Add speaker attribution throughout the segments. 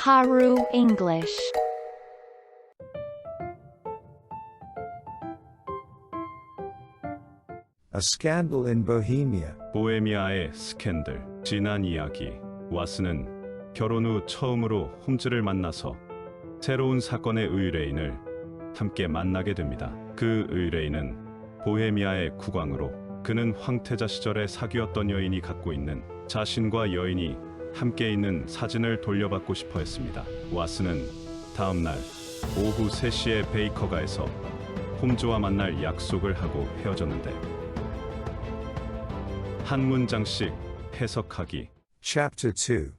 Speaker 1: Haru English.
Speaker 2: A Scandal in Bohemia.
Speaker 3: 보헤미아의 스캔들. 지난 이야기. 왓슨은 결혼 후 처음으로 홈즈를 만나서 새로운 사건의 의뢰인을 함께 만나게 됩니다. 그 의뢰인은 보헤미아의 국왕으로 그는 황태자 시절에 사귀었던 여인이 갖고 있는 자신과 여인이 함께 있는 사진을 돌려받고 싶어 했습니다. 왓슨은 다음 날 오후 3시에 베이커가에서 홈즈와 만날 약속을 하고 헤어졌는데 한 문장씩 해석하기.
Speaker 2: Chapter 2.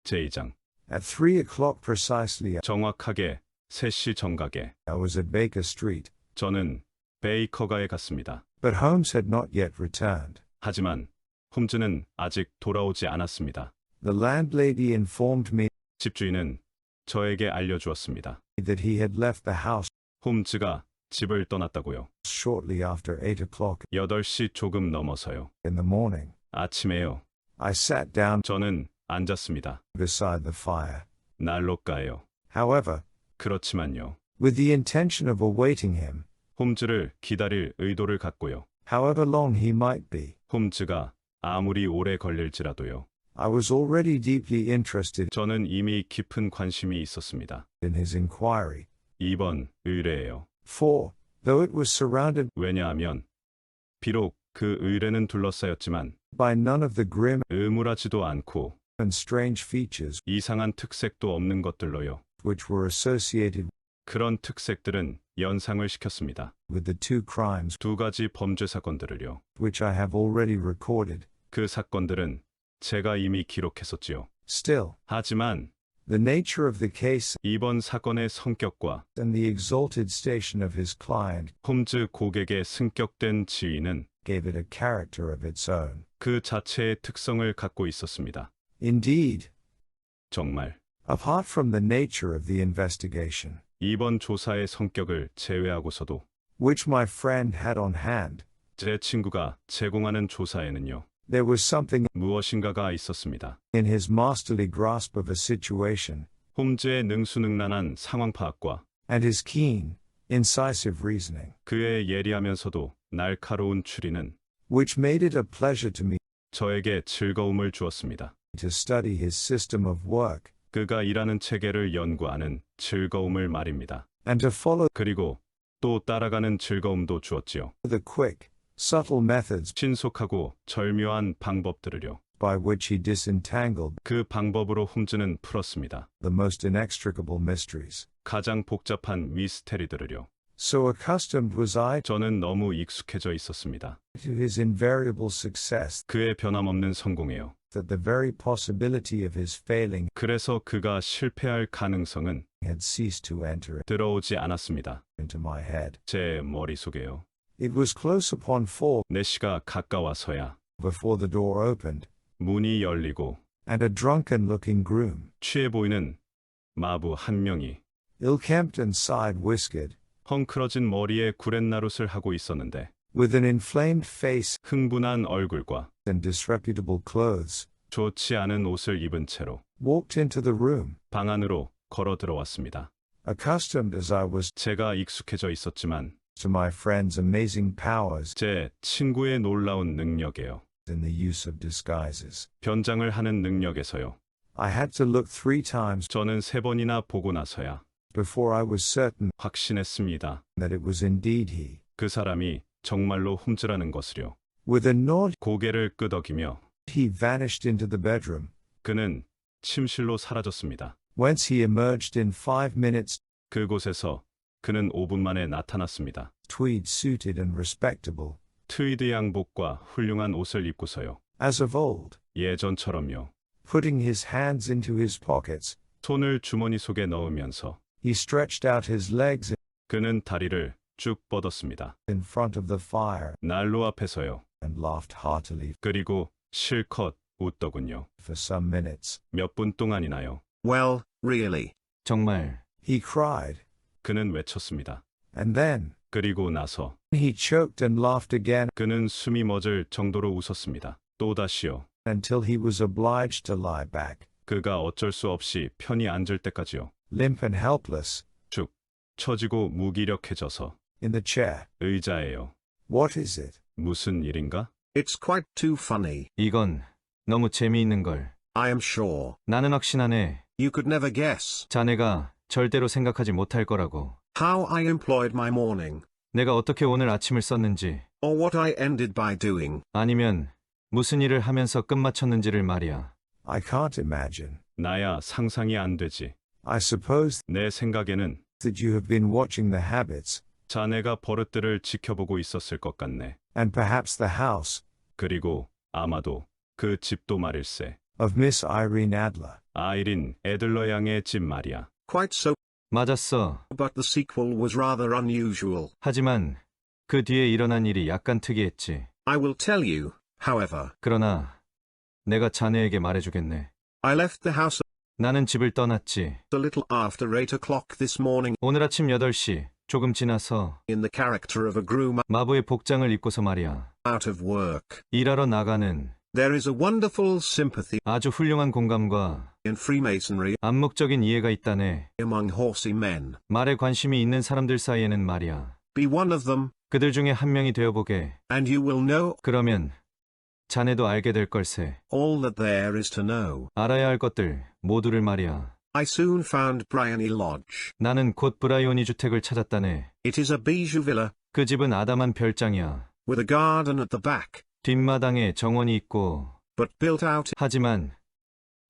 Speaker 3: 제2장.
Speaker 2: At 3 o'clock precisely,
Speaker 3: 정확하게 3시 정각에
Speaker 2: I was at Baker Street,
Speaker 3: 저는 베이커가에 갔습니다.
Speaker 2: but Holmes had not yet returned.
Speaker 3: 하지만 홈즈는 아직 돌아오지 않았습니다.
Speaker 2: The landlady informed me
Speaker 3: 집주인은 저에게 알려주었습니다.
Speaker 2: that he had left the house
Speaker 3: 홈즈가 집을 떠났다고요.
Speaker 2: shortly after 8 o'clock
Speaker 3: 8시 조금 넘어서요.
Speaker 2: in the morning.
Speaker 3: 아침에요.
Speaker 2: I sat down
Speaker 3: 저는 앉았습니다.
Speaker 2: beside the fire.
Speaker 3: 난로가에요.
Speaker 2: However,
Speaker 3: 그렇지만요.
Speaker 2: with the intention of awaiting him,
Speaker 3: 홈즈를 기다릴 의도를 갖고요.
Speaker 2: however long he might be,
Speaker 3: 홈즈가 아무리 오래 걸릴지라도요.
Speaker 2: I was already deeply interested
Speaker 3: 저는 이미 깊은 관심이 있었습니다.
Speaker 2: in his inquiry.
Speaker 3: 2번 의뢰예요.
Speaker 2: For, though it was surrounded
Speaker 3: 왜냐하면 비록 그 의뢰는 둘러싸였지만
Speaker 2: by none of the grim
Speaker 3: 의무라지도 않고
Speaker 2: and strange features
Speaker 3: 이상한 특색도 없는 것들로요.
Speaker 2: which were associated
Speaker 3: 그런 특색들은 연상을 시켰습니다.
Speaker 2: with the two crimes
Speaker 3: 2가지 범죄 사건들을요.
Speaker 2: which I have already recorded.
Speaker 3: 그 사건들은 제가 이미 기록했었지요.
Speaker 2: Still,
Speaker 3: 하지만
Speaker 2: the nature of the case
Speaker 3: 이번 사건의 성격과
Speaker 2: and the exalted station of his client
Speaker 3: 홈즈 고객의 승격된 지위는
Speaker 2: gave it a character of its own.
Speaker 3: 그 자체의 특성을 갖고 있었습니다.
Speaker 2: Indeed,
Speaker 3: 정말
Speaker 2: apart from the nature of the investigation,
Speaker 3: 이번 조사의 성격을 제외하고서도
Speaker 2: which my friend had on hand,
Speaker 3: 제 친구가 제공하는 조사에는요.
Speaker 2: there was something
Speaker 3: 무엇인가가 있었습니다.
Speaker 2: in his masterly grasp of a situation
Speaker 3: 홈즈의 능수능란한 상황 파악과
Speaker 2: and his keen, incisive reasoning,
Speaker 3: 그의 예리하면서도 날카로운 추리는
Speaker 2: which made it a pleasure to me
Speaker 3: 저에게 즐거움을 주었습니다.
Speaker 2: to study his system of work
Speaker 3: 그가 일하는 체계를 연구하는 즐거움을 말입니다.
Speaker 2: and to follow
Speaker 3: 그리고 또 따라가는 즐거움도 주었지요.
Speaker 2: the quick, subtle methods
Speaker 3: 신속하고 절묘한 방법들을요.
Speaker 2: by which he disentangled
Speaker 3: 그 방법으로 홈즈는 풀었습니다.
Speaker 2: the most inextricable mysteries.
Speaker 3: 가장 복잡한 미스테리들을요.
Speaker 2: So accustomed was I
Speaker 3: 저는 너무 익숙해져 있었습니다.
Speaker 2: to his invariable success
Speaker 3: 그의 변함없는 성공에요.
Speaker 2: that the very possibility of his failing
Speaker 3: 그래서 그가 실패할 가능성은
Speaker 2: had ceased to enter
Speaker 3: 들어오지 않았습니다.
Speaker 2: into my head.
Speaker 3: 제 머릿속에요.
Speaker 2: It was close upon 4
Speaker 3: 4시가 가까워서야
Speaker 2: before the door opened,
Speaker 3: 문이 열리고
Speaker 2: and a drunken-looking groom,
Speaker 3: 취해 보이는 마부 한 명이
Speaker 2: ill-kempt and side-whiskered,
Speaker 3: 헝클어진 머리에 구렛나룻을 하고 있었는데
Speaker 2: with an inflamed face
Speaker 3: 흥분한 얼굴과
Speaker 2: and disreputable clothes,
Speaker 3: 좋지 않은 옷을 입은 채로
Speaker 2: walked into the room.
Speaker 3: 방 안으로 걸어 들어왔습니다.
Speaker 2: Accustomed as I was
Speaker 3: 제가 익숙해져 있었지만
Speaker 2: to my friend's amazing powers
Speaker 3: 제 친구의 놀라운 능력에요.
Speaker 2: in the use of disguises,
Speaker 3: 변장을 하는 능력에서요.
Speaker 2: I had to look 3 times
Speaker 3: 저는 3번이나 보고 나서야
Speaker 2: before I was certain
Speaker 3: 확신했습니다.
Speaker 2: that it was indeed he.
Speaker 3: 그 사람이 정말로 홈즈라는 것을요.
Speaker 2: With a nod,
Speaker 3: 고개를 끄덕이며
Speaker 2: he vanished into the bedroom,
Speaker 3: 그는 침실로 사라졌습니다.
Speaker 2: whence he emerged in 5 minutes,
Speaker 3: 그곳에서 그는 5분 만에 나타났습니다.
Speaker 2: tweed-suited and respectable,
Speaker 3: 트위드 양복과 훌륭한 옷을 입고서요.
Speaker 2: as of old,
Speaker 3: 예전처럼요.
Speaker 2: putting his hands into his pockets.
Speaker 3: 손을 주머니 속에 넣으면서
Speaker 2: He stretched out his legs
Speaker 3: 그는 다리를 쭉 뻗었습니다.
Speaker 2: in front of the fire
Speaker 3: 난로 앞에서요.
Speaker 2: and laughed heartily
Speaker 3: 그리고 실컷 웃더군요.
Speaker 2: for some minutes.
Speaker 3: 몇 분 동안이나요.
Speaker 4: Well, really.
Speaker 5: 정말
Speaker 2: He cried,
Speaker 3: 그는 외쳤습니다.
Speaker 2: and then
Speaker 3: 그리고 나서
Speaker 2: he choked and laughed again
Speaker 3: 그는 숨이 멎을 정도로 웃었습니다. 또다시요.
Speaker 2: until he was obliged to lie back
Speaker 3: 그가 어쩔 수 없이 편히 앉을 때까지요.
Speaker 2: limp and helpless,
Speaker 3: 쭉 처지고 무기력해져서
Speaker 2: in the chair.
Speaker 3: 의자에요.
Speaker 2: What is it?
Speaker 3: 무슨 일인가?
Speaker 1: It's quite too funny.
Speaker 4: 이건 너무 재미있는 걸.
Speaker 1: I am sure.
Speaker 4: 나는 확신하네.
Speaker 1: You could never guess
Speaker 4: 자네가 절대로 생각하지 못할 거라고.
Speaker 1: how I employed my morning,
Speaker 4: 내가 어떻게 오늘 아침을 썼는지,
Speaker 1: or what I ended by doing.
Speaker 4: 아니면 무슨 일을 하면서 끝마쳤는지를 말이야.
Speaker 2: I can't imagine.
Speaker 3: 나야 상상이 안 되지.
Speaker 2: I suppose
Speaker 3: 내 생각에는
Speaker 2: that you have been watching the habits,
Speaker 3: 자네가 버릇들을 지켜보고 있었을 것 같네.
Speaker 2: and perhaps the house,
Speaker 3: 그리고 아마도 그 집도 말일세.
Speaker 2: of Miss Irene Adler.
Speaker 3: 아이린 애들러 양의 집 말이야.
Speaker 1: Quite so,
Speaker 4: 맞았어.
Speaker 1: but the sequel was rather unusual.
Speaker 4: 하지만 그 뒤에 일어난 일이 약간 특이했지.
Speaker 1: I will tell you, however.
Speaker 4: 그러나 내가 자네에게 말해주겠네.
Speaker 1: I left the house
Speaker 4: 나는 집을 떠났지.
Speaker 1: a little after 8 o'clock this morning
Speaker 4: 오늘 아침 8시 조금 지나서
Speaker 1: in the character of a groom
Speaker 4: 마부의 복장을 입고서 말이야.
Speaker 1: out of work.
Speaker 4: 일하러 나가는
Speaker 1: There is a wonderful sympathy
Speaker 4: 아주 훌륭한 공감과
Speaker 1: in Freemasonry
Speaker 4: 암묵적인 이해가 있다네.
Speaker 1: among horsey men.
Speaker 4: 말에 관심이 있는 사람들 사이에는 말이야.
Speaker 1: Be one of them,
Speaker 4: 그들 중에 한 명이 되어보게.
Speaker 1: and you will know
Speaker 4: 그러면 자네도 알게 될 걸세.
Speaker 1: all that there is to know.
Speaker 4: 알아야 할 것들 모두를 말이야.
Speaker 1: I soon found Bryony Lodge.
Speaker 4: 나는 곧 브라이오니 주택을 찾았다네.
Speaker 1: It is a bijou villa
Speaker 4: 그 집은 아담한 별장이야.
Speaker 1: with a garden at the back,
Speaker 4: 뒷마당에 정원이 있고,
Speaker 1: but built out
Speaker 4: 하지만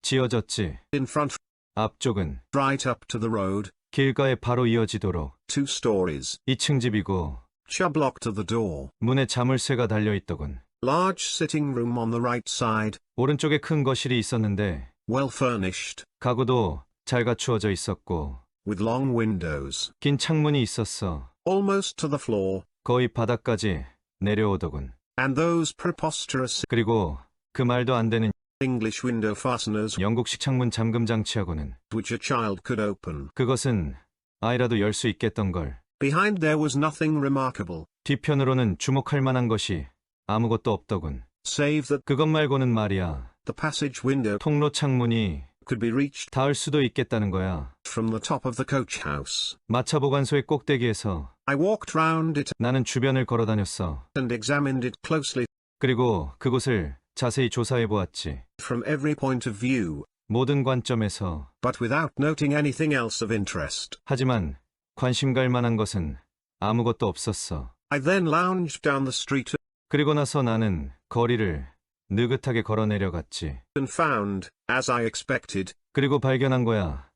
Speaker 4: 지어졌지.
Speaker 1: in front
Speaker 4: 앞쪽은
Speaker 1: right up to the road,
Speaker 4: 길가에 바로 이어지도록
Speaker 1: 2 stories,
Speaker 4: 2층 집이고
Speaker 1: chubb lock to the door.
Speaker 4: 문에 자물쇠가 달려있더군.
Speaker 1: Large sitting room on the right side,
Speaker 4: 오른쪽에 큰 거실이 있었는데
Speaker 1: well furnished,
Speaker 4: 가구도 잘 갖추어져 있었고
Speaker 1: with long windows,
Speaker 4: 긴 창문이 있었어.
Speaker 1: almost to the floor,
Speaker 4: 거의 바닥까지 내려오더군.
Speaker 1: and those preposterous
Speaker 4: 그리고 그 말도 안 되는
Speaker 1: English window fasteners
Speaker 4: 영국식 창문 잠금 장치하고는
Speaker 1: which a child could open.
Speaker 4: 그것은 아이라도 열 수 있겠던 걸.
Speaker 1: Behind there was nothing remarkable,
Speaker 4: 뒤편으로는 주목할 만한 것이 아무것도 없더군.
Speaker 1: save that
Speaker 4: 그것 말고는 말이야.
Speaker 1: the passage window
Speaker 4: 통로 창문이
Speaker 1: could be reached
Speaker 4: 닿을 수도 있겠다는 거야.
Speaker 1: from the top of the coach house.
Speaker 4: 마차 보관소의 꼭대기에서
Speaker 1: I walked round it
Speaker 4: 나는 주변을 걸어 다녔어.
Speaker 1: and examined it closely
Speaker 4: 그리고 그곳을 자세히 조사해 보았지.
Speaker 1: from every point of view,
Speaker 4: 모든 관점에서.
Speaker 1: but without noting anything else of interest.
Speaker 4: 하지만 관심 갈 만한 것은 아무것도 없었어.
Speaker 1: I then lounged down the street
Speaker 4: 그리고 나서 나는 거리를 느긋하게 걸어 내려갔지.
Speaker 1: and found, as I expected,
Speaker 4: 그리고 발견한 거야.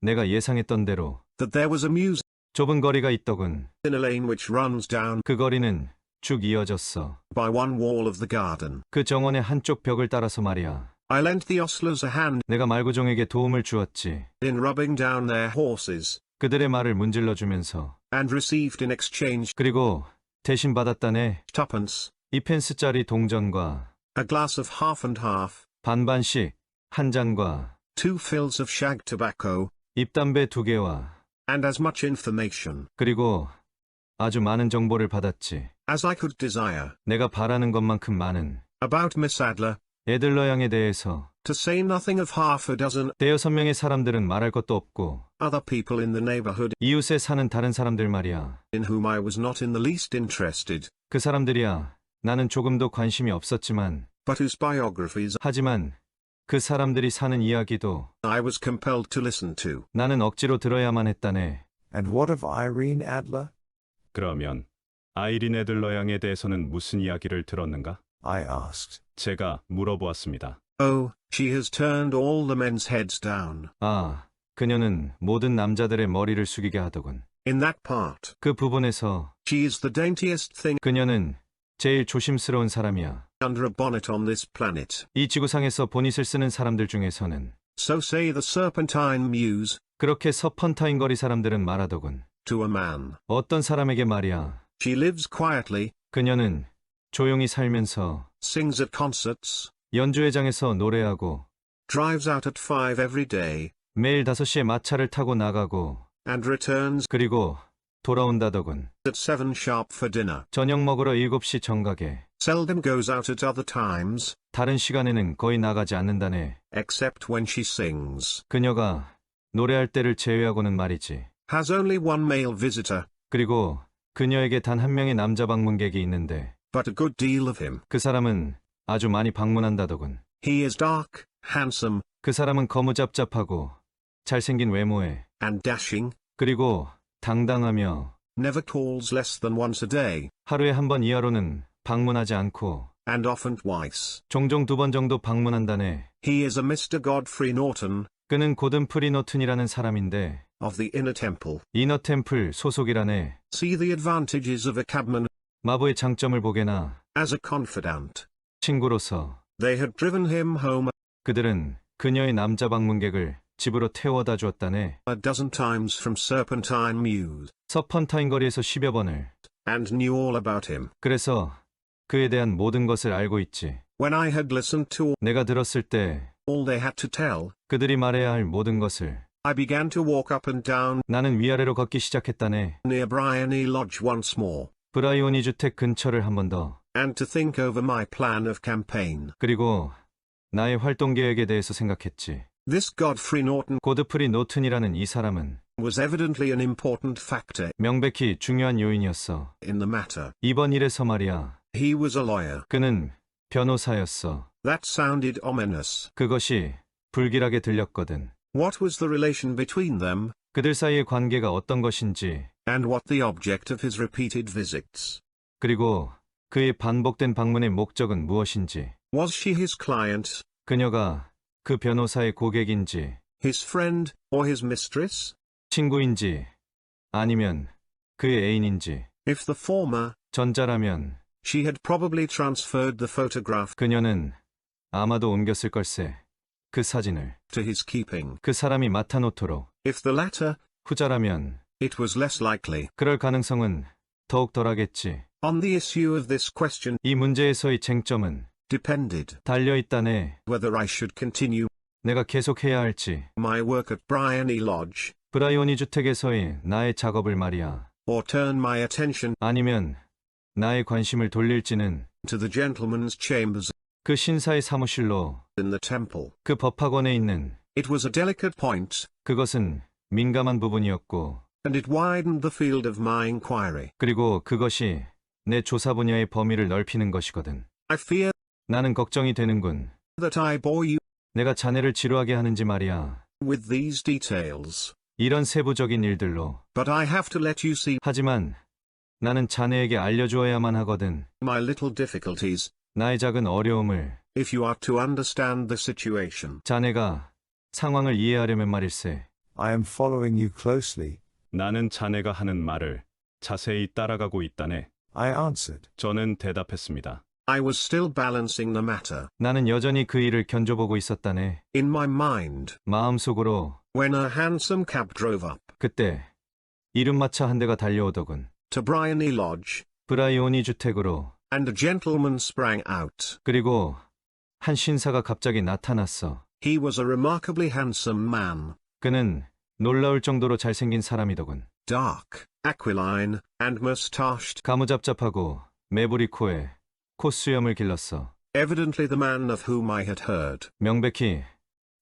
Speaker 4: 내가 예상했던 대로
Speaker 1: that there was a museum
Speaker 4: 좁은 거리가 있더군.
Speaker 1: in a lane which runs down
Speaker 4: 그 거리는 쭉 이어졌어.
Speaker 1: by one wall of the garden.
Speaker 4: 그 정원의 한쪽 벽을 따라서 말이야.
Speaker 1: I lent the ostlers a hand
Speaker 4: 내가 말구종에게 도움을 주었지.
Speaker 1: in rubbing down their horses,
Speaker 4: 그들의 말을 문질러 주면서.
Speaker 1: and received in exchange
Speaker 4: 그리고 대신 받았다네.
Speaker 1: twopence,
Speaker 4: 2펜스짜리 동전과
Speaker 1: a glass of half and half,
Speaker 4: 반반씩 한 잔과
Speaker 1: 2 fills of shag tobacco,
Speaker 4: 입담배 2개와
Speaker 1: and as much information
Speaker 4: 그리고 아주 많은 정보를 받았지.
Speaker 1: as I could desire
Speaker 4: 내가 바라는 것만큼 많은
Speaker 1: about Miss Adler,
Speaker 4: 애들러 양에 대해서.
Speaker 1: to say nothing of half a dozen
Speaker 4: 대여섯 명의 사람들은 말할 것도 없고
Speaker 1: other people in the neighborhood
Speaker 4: 이웃에 사는 다른 사람들 말이야.
Speaker 1: in whom I was not in the least interested,
Speaker 4: 그 사람들이야. 나는 조금도 관심이 없었지만
Speaker 1: but whose biographies
Speaker 4: 하지만 그 사람들이 사는 이야기도
Speaker 1: I was compelled to listen to.
Speaker 4: 나는 억지로 들어야만 했다네.
Speaker 2: And what of Irene Adler?
Speaker 3: 그러면 아이린 애들러 양에 대해서는 무슨 이야기를 들었는가?
Speaker 2: I asked.
Speaker 3: 제가 물어보았습니다.
Speaker 1: Oh, she has turned all the men's heads down.
Speaker 4: 아, 그녀는 모든 남자들의 머리를 숙이게 하더군.
Speaker 1: In that part,
Speaker 4: 그 부분에서
Speaker 1: she is the daintiest thing
Speaker 4: 그녀는 제일 조심스러운 사람이야.
Speaker 1: under a bonnet on this planet.
Speaker 4: 이 지구상에서 보닛을 쓰는 사람들 중에서는.
Speaker 1: So say the serpentine muse
Speaker 4: 그렇게 서펀타인 거리 사람들은 말하더군.
Speaker 1: to a man.
Speaker 4: 어떤 사람에게 말이야.
Speaker 1: She lives quietly,
Speaker 4: 그녀는 조용히 살면서
Speaker 1: sings at concerts,
Speaker 4: 연주회장에서 노래하고
Speaker 1: drives out at 5 every day,
Speaker 4: 매일 5시에 마차를 타고 나가고
Speaker 1: and returns
Speaker 4: 그리고 돌아온다더군.
Speaker 1: at 7 sharp for dinner.
Speaker 4: 저녁 먹으러 7시 정각에.
Speaker 1: Seldom goes out at other times,
Speaker 4: 다른 시간에는 거의 나가지 않는다네.
Speaker 1: except when she sings.
Speaker 4: 그녀가 노래할 때를 제외하고는 말이지.
Speaker 1: Has only one male visitor,
Speaker 4: 그리고 그녀에게 단 한 명의 남자 방문객이 있는데
Speaker 1: but a good deal of him.
Speaker 4: 그 사람은 아주 많이 방문한다더군.
Speaker 1: He is dark, handsome,
Speaker 4: 그 사람은 거무잡잡하고 잘생긴 외모에
Speaker 1: and dashing,
Speaker 4: 그리고 당당하며
Speaker 1: never calls less than once a day,
Speaker 4: 하루에 한 번 이하로는 방문하지 않고
Speaker 1: and often twice.
Speaker 4: 종종 2번 정도 방문한다네.
Speaker 1: He is a Mr. Godfrey Norton,
Speaker 4: 그는 고든 프리노튼이라는 사람인데
Speaker 1: of the Inner Temple.
Speaker 4: 이너템플 소속이라네.
Speaker 1: See the advantages of a cabman
Speaker 4: 마부의 장점을 보게나
Speaker 1: as a confidant.
Speaker 4: 친구로서
Speaker 1: They had driven him home
Speaker 4: 그들은 그녀의 남자 방문객을 집으로 태워다 주었다네.
Speaker 1: a dozen times from Serpentine Mews,
Speaker 4: 서펀타인 거리에서 10여 번을.
Speaker 1: and knew all about him.
Speaker 4: 그래서 그에 대한 모든 것을 알고 있지.
Speaker 1: When I had listened to
Speaker 4: 내가 들었을 때
Speaker 1: all they had to tell,
Speaker 4: 그들이 말해야 할 모든 것을
Speaker 1: I began to walk up and down
Speaker 4: 나는 위아래로 걷기 시작했다네.
Speaker 1: near Bryony Lodge once more,
Speaker 4: 브라이오니 주택 근처를 한 번 더.
Speaker 1: and to think over my plan of campaign.
Speaker 4: 그리고 나의 활동 계획에 대해서 생각했지.
Speaker 1: This Godfrey Norton
Speaker 4: 고드프리 노튼이라는 이 사람은
Speaker 1: was evidently an important factor
Speaker 4: 명백히 중요한 요인이었어.
Speaker 1: in the matter.
Speaker 4: 이번 일에서 말이야.
Speaker 1: He was a lawyer.
Speaker 4: 그는 변호사였어.
Speaker 1: That sounded ominous.
Speaker 4: 그것이 불길하게 들렸거든.
Speaker 1: What was the relation between them,
Speaker 4: 그들 사이의 관계가 어떤 것인지,
Speaker 1: and what the object of his repeated visits?
Speaker 4: 그리고 그의 반복된 방문의 목적은 무엇인지,
Speaker 1: Was she his client,
Speaker 4: 그녀가 그 변호사의 고객인지,
Speaker 1: his friend, or his mistress?
Speaker 4: 친구인지, 아니면 그의 애인인지,
Speaker 1: If the former,
Speaker 4: 전자라면
Speaker 1: she had probably transferred the photograph
Speaker 4: 그녀는 아마도 옮겼을 걸세. 그 사진을
Speaker 1: to his keeping.
Speaker 4: 그 사람이 맡아놓도록.
Speaker 1: If the latter,
Speaker 4: 후자라면
Speaker 1: it was less likely.
Speaker 4: 그럴 가능성은 더욱 덜하겠지.
Speaker 1: On the issue of this question
Speaker 4: 이 문제에서의 쟁점은
Speaker 1: depended
Speaker 4: 달려있다네.
Speaker 1: whether I should continue
Speaker 4: 내가 계속해야 할지.
Speaker 1: my work at Bryony Lodge,
Speaker 4: 브라이오니 주택에서의 나의 작업을 말이야.
Speaker 1: or turn my attention
Speaker 4: 아니면 나의 관심을 돌릴지는
Speaker 1: to the gentleman's chambers
Speaker 4: 그 신사의 사무실로
Speaker 1: in the temple.
Speaker 4: 그 법학원에 있는
Speaker 1: It was a delicate point,
Speaker 4: 그것은 민감한 부분이었고
Speaker 1: and it widened the field of my inquiry.
Speaker 4: 그리고 그것이 내 조사 분야의 범위를 넓히는 것이거든.
Speaker 1: I fear
Speaker 4: 나는 걱정이 되는군.
Speaker 1: that I bore you
Speaker 4: 내가 자네를 지루하게 하는지 말이야.
Speaker 1: with these details,
Speaker 4: 이런 세부적인 일들로.
Speaker 1: but I have to let you see
Speaker 4: 하지만 나는 자네에게 알려주어야만 하거든.
Speaker 1: my little difficulties,
Speaker 4: 나의 작은 어려움을.
Speaker 1: if you are to understand the situation.
Speaker 4: 자네가 상황을 이해하려면 말일세.
Speaker 2: I am following you closely,
Speaker 3: 나는 자네가 하는 말을 자세히 따라가고 있다네.
Speaker 2: I answered.
Speaker 3: 저는 대답했습니다.
Speaker 1: I was still balancing the matter
Speaker 4: 나는 여전히 그 일을 견줘보고 있었다네.
Speaker 1: in my mind
Speaker 4: 마음속으로.
Speaker 1: when a handsome cab drove up
Speaker 4: 그때 이륜마차 한 대가 달려오더군.
Speaker 1: to Bryony Lodge,
Speaker 4: 브라이오니 주택으로.
Speaker 1: and a gentleman sprang out.
Speaker 4: 그리고 한 신사가 갑자기 나타났어.
Speaker 1: He was a remarkably handsome man,
Speaker 4: 그는 놀라울 정도로 잘생긴 사람이더군.
Speaker 1: dark, aquiline, and mustached,
Speaker 4: 가무잡잡하고 매부리 코에 콧수염을 길렀어.
Speaker 1: evidently the man of whom I had heard.
Speaker 4: 명백히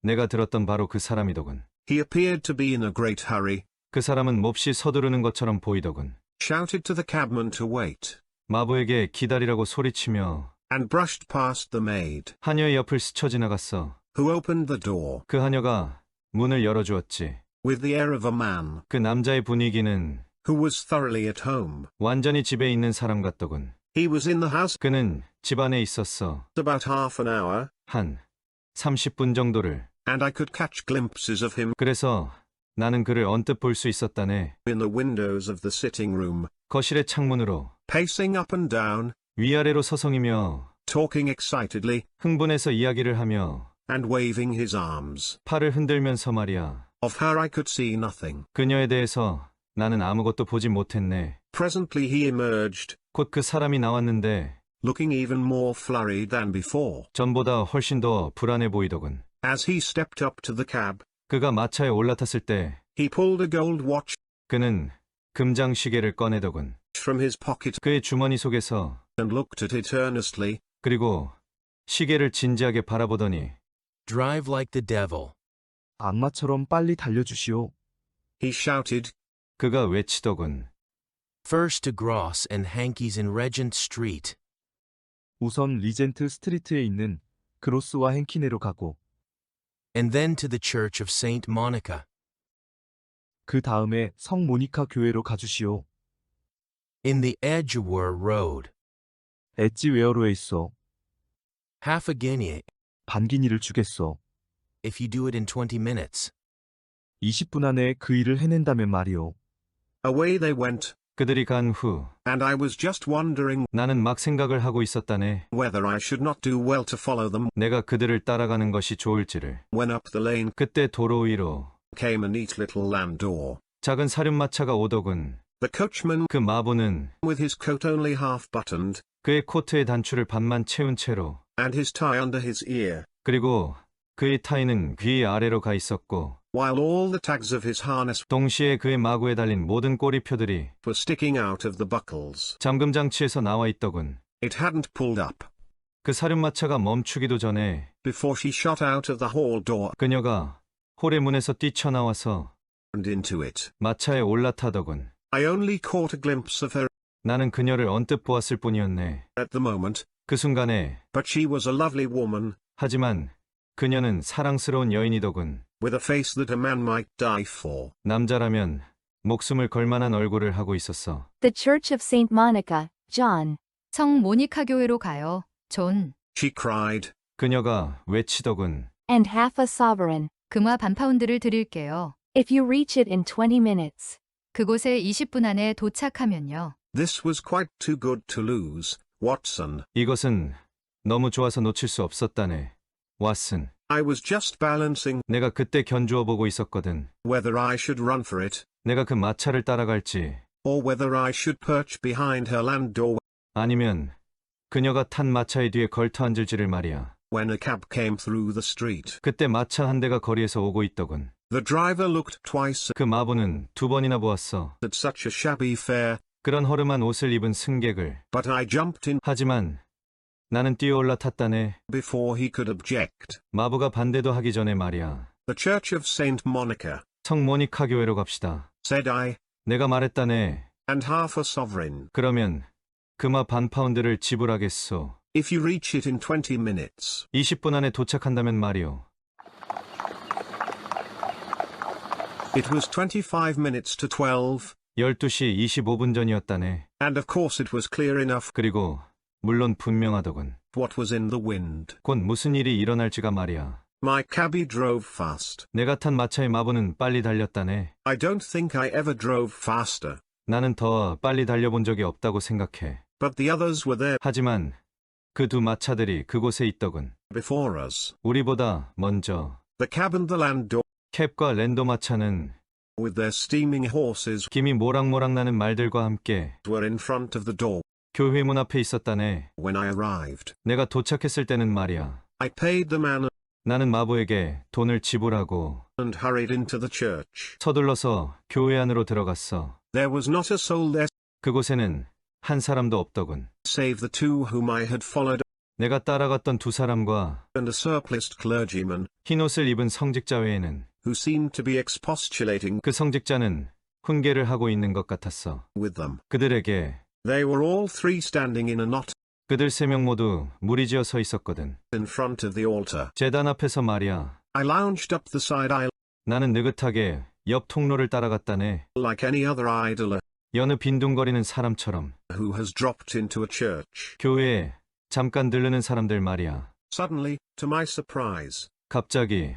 Speaker 4: 내가 들었던 바로 그 사람이더군.
Speaker 1: He appeared to be in a great hurry,
Speaker 4: 그 사람은 몹시 서두르는 것처럼 보이더군.
Speaker 1: shouted to the cabman to wait,
Speaker 4: 마부에게 기다리라고 소리치며
Speaker 1: and brushed past the maid,
Speaker 4: 하녀의 옆을 스쳐 지나갔어.
Speaker 1: who opened the door,
Speaker 4: 그 하녀가 문을 열어주었지.
Speaker 1: with the air of a man
Speaker 4: 그 남자의 분위기는
Speaker 1: who was thoroughly at home.
Speaker 4: 완전히 집에 있는 사람 같더군.
Speaker 1: He was in the house
Speaker 4: 그는 집 안에 있었어.
Speaker 1: about half an hour,
Speaker 4: 한 30분 정도를.
Speaker 1: and I could catch glimpses of him
Speaker 4: 그래서 나는 그를 언뜻 볼 수 있었다네.
Speaker 1: in the windows of the sitting room,
Speaker 4: 거실의 창문으로
Speaker 1: pacing up and down,
Speaker 4: 위아래로 서성이며
Speaker 1: talking excitedly,
Speaker 4: 흥분해서 이야기를 하며
Speaker 1: and waving his arms.
Speaker 4: 팔을 흔들면서 말이야.
Speaker 1: Of her I could see nothing.
Speaker 4: 그녀에 대해서 나는 아무것도 보지 못했네.
Speaker 1: Presently he emerged,
Speaker 4: 곧 그 사람이 나왔는데
Speaker 1: looking even more flurried than before.
Speaker 4: 전보다 훨씬 더 불안해 보이더군.
Speaker 1: As he stepped up to the cab,
Speaker 4: 그가 마차에 올라탔을 때
Speaker 1: he pulled a gold watch
Speaker 4: 그는 금장 시계를 꺼내더군.
Speaker 1: from his pocket
Speaker 4: 그의 주머니 속에서
Speaker 1: and looked at it earnestly.
Speaker 4: 그리고 시계를 진지하게 바라보더니
Speaker 5: Drive like the devil.
Speaker 6: 악마처럼 빨리 달려주시오.
Speaker 1: He shouted.
Speaker 4: 그가 외치더군.
Speaker 5: First to Gross and Hankey's in Regent Street.
Speaker 6: 우선 리젠트 스트리트에 있는 그로스와 행키네로 가고
Speaker 5: And then to the Church of Saint Monica.
Speaker 6: 그 다음에 성 모니카 교회로 가주시오.
Speaker 5: In the Edgeware Road.
Speaker 6: 엣지웨어로에 있어.
Speaker 5: Half a guinea
Speaker 6: 반기니를 주겠어.
Speaker 5: if you do it in 20 minutes.
Speaker 6: 20분 안에 그 일을 해낸다면 말이오.
Speaker 1: Away they went,
Speaker 4: 그들이 간 후
Speaker 1: and I was just wondering
Speaker 4: 나는 막 생각을 하고 있었다네.
Speaker 1: whether I should not do well to follow them.
Speaker 4: 내가 그들을 따라가는 것이 좋을지를.
Speaker 1: When up the lane
Speaker 4: 그때 도로 위로
Speaker 1: came a neat little landau.
Speaker 4: 작은 사륜마차가 오더군.
Speaker 1: The coachman,
Speaker 4: 그 마부는
Speaker 1: with his coat only half buttoned,
Speaker 4: 그의 코트의 단추를 반만 채운 채로
Speaker 1: and his tie under his ear,
Speaker 4: 그리고 그의 타이는 귀 아래로 가 있었고
Speaker 1: while all the tags of his harness
Speaker 4: 동시에 그의 마구에 달린 모든 꼬리표들이
Speaker 1: were sticking out of the buckles.
Speaker 4: 잠금 장치에서 나와 있더군.
Speaker 1: It hadn't pulled up
Speaker 4: 그 사륜마차가 멈추기도 전에
Speaker 1: before she shot out of the hall door
Speaker 4: 그녀가 홀의 문에서 뛰쳐나와서
Speaker 1: and into it.
Speaker 4: 마차에 올라타더군.
Speaker 1: I only caught a glimpse of her
Speaker 4: 나는 그녀를 언뜻 보았을 뿐이었네.
Speaker 1: at the moment,
Speaker 4: 그 순간에
Speaker 1: but she was a lovely woman,
Speaker 4: 하지만 그녀는 사랑스러운 여인이더군.
Speaker 1: with a face that a man might die for.
Speaker 4: 남자라면 목숨을 걸 만한 얼굴을 하고 있었어.
Speaker 7: The Church of Saint Monica, John.
Speaker 8: 성 모니카 교회로 가요. 존.
Speaker 1: She cried.
Speaker 4: 그녀가 외치더군.
Speaker 7: And half a sovereign.
Speaker 8: 금화 반파운드를 드릴게요.
Speaker 7: If you reach it in 20 minutes.
Speaker 8: 그곳에 20분 안에 도착하면요.
Speaker 1: This was quite too good to lose, Watson.
Speaker 4: 이것은 너무 좋아서 놓칠 수 없었다네. 왓슨.
Speaker 1: I was just balancing
Speaker 4: 내가 그때 견주어 보고 있었거든.
Speaker 1: whether I should run for it,
Speaker 4: 내가 그 마차를 따라갈지
Speaker 1: or whether I should perch behind her landau
Speaker 4: 아니면 그녀가 탄 마차의 뒤에 걸터 앉을지를 말이야.
Speaker 1: when a cab came through the street.
Speaker 4: 그때 마차 한 대가 거리에서 오고 있더군.
Speaker 1: The driver looked twice
Speaker 4: 그 마부는 두 번이나 보았어.
Speaker 1: at such a shabby fare,
Speaker 4: 그런 허름한 옷을 입은 승객을.
Speaker 1: but I jumped in
Speaker 4: 하지만 나는 뛰어 올라탔다네.
Speaker 1: before he could object.
Speaker 4: 마부가 반대도 하기 전에 말이야.
Speaker 1: The Church of Saint Monica,
Speaker 4: 성 모니카 교회로 갑시다.
Speaker 1: said I,
Speaker 4: 내가 말했다네.
Speaker 1: and half a sovereign.
Speaker 4: 그러면 금화 반 파운드를 지불하겠소.
Speaker 1: If you reach it in 20 minutes.
Speaker 4: 20분 안에 도착한다면 말이오.
Speaker 1: It was 25 minutes to 12,
Speaker 4: 12시 25분 전이었다네.
Speaker 1: and of course it was clear enough
Speaker 4: 그리고 물론 분명하더군.
Speaker 1: what was in the wind.
Speaker 4: 곧 무슨 일이 일어날지가 말이야.
Speaker 1: My cabby drove fast.
Speaker 4: 내가 탄 마차의 마부는 빨리 달렸다네.
Speaker 1: I don't think I ever drove faster,
Speaker 4: 나는 더 빨리 달려본 적이 없다고 생각해.
Speaker 1: but the others were there
Speaker 4: 하지만 그 두 마차들이 그곳에 있더군.
Speaker 1: before us.
Speaker 4: 우리보다 먼저.
Speaker 1: The cab and the landau,
Speaker 4: 캡과 랜도 마차는
Speaker 1: with their steaming horses,
Speaker 4: 김이 모락모락 나는 말들과 함께
Speaker 1: were in front of the door
Speaker 4: 교회 문 앞에 있었다네.
Speaker 1: when I arrived.
Speaker 4: 내가 도착했을 때는 말이야.
Speaker 1: I paid the man
Speaker 4: 나는 마부에게 돈을 지불하고
Speaker 1: and hurried into the church.
Speaker 4: 서둘러서 교회 안으로 들어갔어.
Speaker 1: There was not a soul there
Speaker 4: 그곳에는 한 사람도 없더군.
Speaker 1: save the two whom I had followed
Speaker 4: 내가 따라갔던 두 사람과
Speaker 1: and a surpliced clergyman
Speaker 4: 흰옷을 입은 성직자 외에는
Speaker 1: who seemed to be expostulating
Speaker 4: 그 성직자는 훈계를 하고 있는 것 같았어.
Speaker 1: with them.
Speaker 4: 그들에게
Speaker 1: They were all three standing in a knot
Speaker 4: 그들 세 명 모두 무리지어 서 있었거든.
Speaker 1: in front of the altar.
Speaker 4: 제단 앞에서 말이야.
Speaker 1: I lounged up the side aisle
Speaker 4: 나는 느긋하게 옆 통로를 따라갔다네.
Speaker 1: like any other idler
Speaker 4: 여느 빈둥거리는 사람처럼
Speaker 1: who has dropped into a church.
Speaker 4: 교회에 잠깐 들르는 사람들 말이야.
Speaker 1: Suddenly, to my surprise,
Speaker 4: 갑자기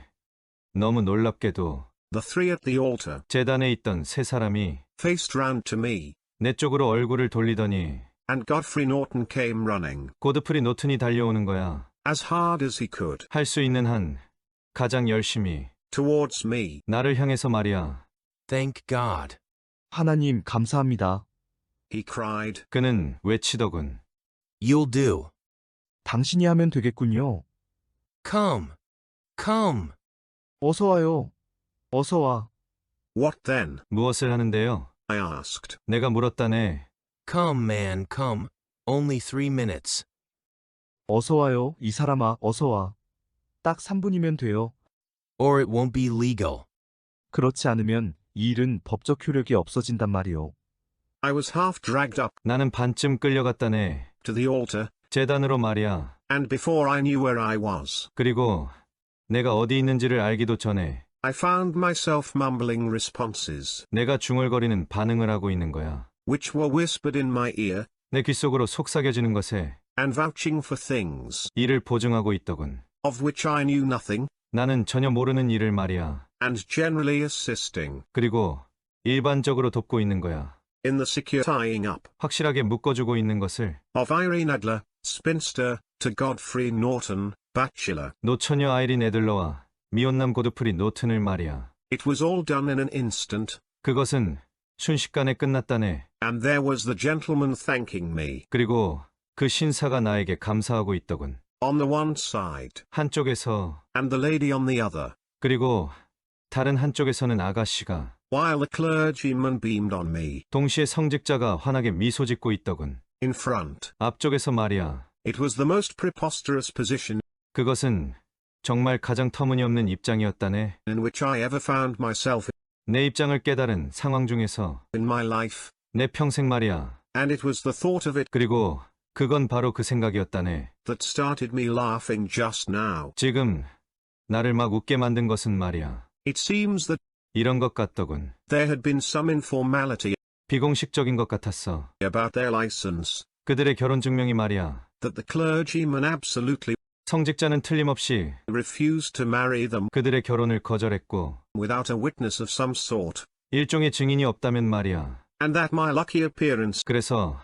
Speaker 4: 너무 놀랍게도
Speaker 1: the three at the altar
Speaker 4: 제단에 있던 세 사람이
Speaker 1: faced round to me,
Speaker 4: 내 쪽으로 얼굴을 돌리더니
Speaker 1: and Godfrey Norton came running
Speaker 4: 고드프리 노튼이 달려오는 거야.
Speaker 1: as hard as he could
Speaker 4: 할 수 있는 한 가장 열심히
Speaker 1: towards me.
Speaker 4: 나를 향해서 말이야.
Speaker 5: Thank God.
Speaker 6: 하나님 감사합니다.
Speaker 1: He cried.
Speaker 4: 그는 외치더군.
Speaker 5: You'll do.
Speaker 6: 당신이 하면 되겠군요.
Speaker 5: Come. Come.
Speaker 6: 어서 와요. 어서 와.
Speaker 1: What then?
Speaker 4: 무엇을 하는데요?
Speaker 1: I asked.
Speaker 4: 내가 물었다네.
Speaker 5: Come, man, come. Only 3 minutes.
Speaker 6: 어서 와요, 이 사람아, 어서 와. 딱 3분이면 돼요.
Speaker 5: Or it won't be legal.
Speaker 6: 그렇지 않으면 이 일은 법적 효력이 없어진단 말이요.
Speaker 1: I was half dragged up
Speaker 4: 나는 반쯤 끌려갔다네.
Speaker 1: to the altar,
Speaker 4: 재단으로 말이야.
Speaker 1: and before I knew where I was,
Speaker 4: 그리고 내가 어디 있는지를 알기도 전에
Speaker 1: I found myself mumbling responses,
Speaker 4: 내가 중얼거리는 반응을 하고 있는 거야.
Speaker 1: which were whispered in my ear,
Speaker 4: 내 귓속으로 속삭여지는 것에
Speaker 1: and vouching for things,
Speaker 4: 이를 보증하고 있더군.
Speaker 1: of which I knew nothing,
Speaker 4: 나는 전혀 모르는 일을 말이야.
Speaker 1: and generally assisting,
Speaker 4: 그리고 일반적으로 돕고 있는 거야.
Speaker 1: in the secure tying up,
Speaker 4: 확실하게 묶어주고 있는 것을
Speaker 1: of Irene Adler, spinster, to Godfrey Norton, bachelor.
Speaker 4: 노처녀 아이린 애들러와 미혼남 고드프리 노튼을 말이야.
Speaker 1: It was all done in an instant,
Speaker 4: 그것은 순식간에 끝났다네.
Speaker 1: and there was the gentleman thanking me,
Speaker 4: 그리고 그 신사가 나에게 감사하고 있더군.
Speaker 1: on the one side,
Speaker 4: 한쪽에서
Speaker 1: and the lady on the other,
Speaker 4: 그리고 다른 한쪽에서는 아가씨가
Speaker 1: while the clergyman beamed on me,
Speaker 4: 동시에 성직자가 환하게 미소 짓고 있더군.
Speaker 1: in front.
Speaker 4: 앞쪽에서 말이야.
Speaker 1: It was the most preposterous position
Speaker 4: 그것은 정말 가장 터무니없는 입장이었다네.
Speaker 1: in which I ever found myself
Speaker 4: 내 입장을 깨달은 상황 중에서
Speaker 1: in my life,
Speaker 4: 내 평생 말이야.
Speaker 1: and it was the thought of it
Speaker 4: 그리고 그건 바로 그 생각이었다네.
Speaker 1: that started me laughing just now.
Speaker 4: 지금 나를 막 웃게 만든 것은 말이야.
Speaker 1: It seems that
Speaker 4: 이런 것 같더군.
Speaker 1: there had been some informality
Speaker 4: 비공식적인 것 같았어.
Speaker 1: about their license,
Speaker 4: 그들의 결혼 증명이 말이야.
Speaker 1: that the clergyman absolutely
Speaker 4: 성직자는 틀림없이
Speaker 1: refused to marry them
Speaker 4: 그들의 결혼을 거절했고
Speaker 1: without a witness of some sort,
Speaker 4: 일종의 증인이 없다면 말이야.
Speaker 1: and that my lucky appearance
Speaker 4: 그래서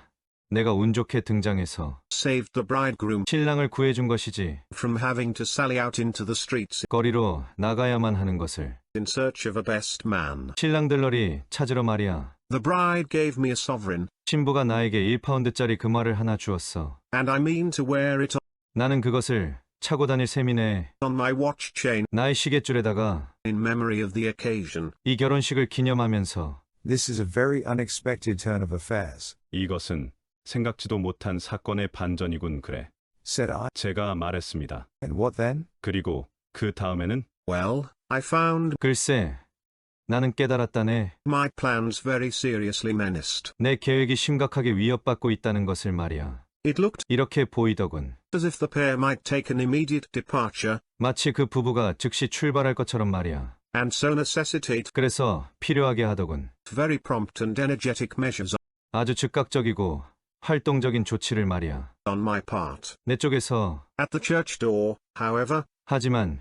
Speaker 4: 내가 운 좋게 등장해서
Speaker 1: saved the bridegroom
Speaker 4: 신랑을 구해준 것이지
Speaker 1: from having to sally out into the streets
Speaker 4: 거리로 나가야만 하는 것을
Speaker 1: in search of a best man.
Speaker 4: 신랑들러리 찾으러 말이야.
Speaker 1: The bride gave me a sovereign,
Speaker 4: 신부가 나에게 1파운드짜리 금화를 하나 주었어.
Speaker 1: and I mean to wear it
Speaker 4: 나는 그것을 차고 다닐 셈이네.
Speaker 1: on my watch chain
Speaker 4: 나의 시계줄에다가
Speaker 1: in memory of the occasion.
Speaker 4: 이 결혼식을 기념하면서
Speaker 2: This is a very unexpected turn of affairs,
Speaker 3: 이것은 생각지도 못한 사건의 반전이군 그래.
Speaker 2: said I.
Speaker 3: 제가 말했습니다.
Speaker 2: And what then?
Speaker 3: 그리고 그 다음에는
Speaker 1: Well, I found
Speaker 4: 글쎄 나는 깨달았다네.
Speaker 1: my plans very seriously menaced.
Speaker 4: 내 계획이 심각하게 위협받고 있다는 것을 말이야.
Speaker 1: It looked
Speaker 4: 이렇게 보이더군.
Speaker 1: as if the pair might take an immediate departure,
Speaker 4: 마치 그 부부가 즉시 출발할 것처럼 말이야.
Speaker 1: and so necessitate
Speaker 4: 그래서 필요하게 하더군.
Speaker 1: very prompt and energetic measures
Speaker 4: 아주 즉각적이고 활동적인 조치를 말이야.
Speaker 1: on my part.
Speaker 4: 내 쪽에서
Speaker 1: At the church door, however,
Speaker 4: 하지만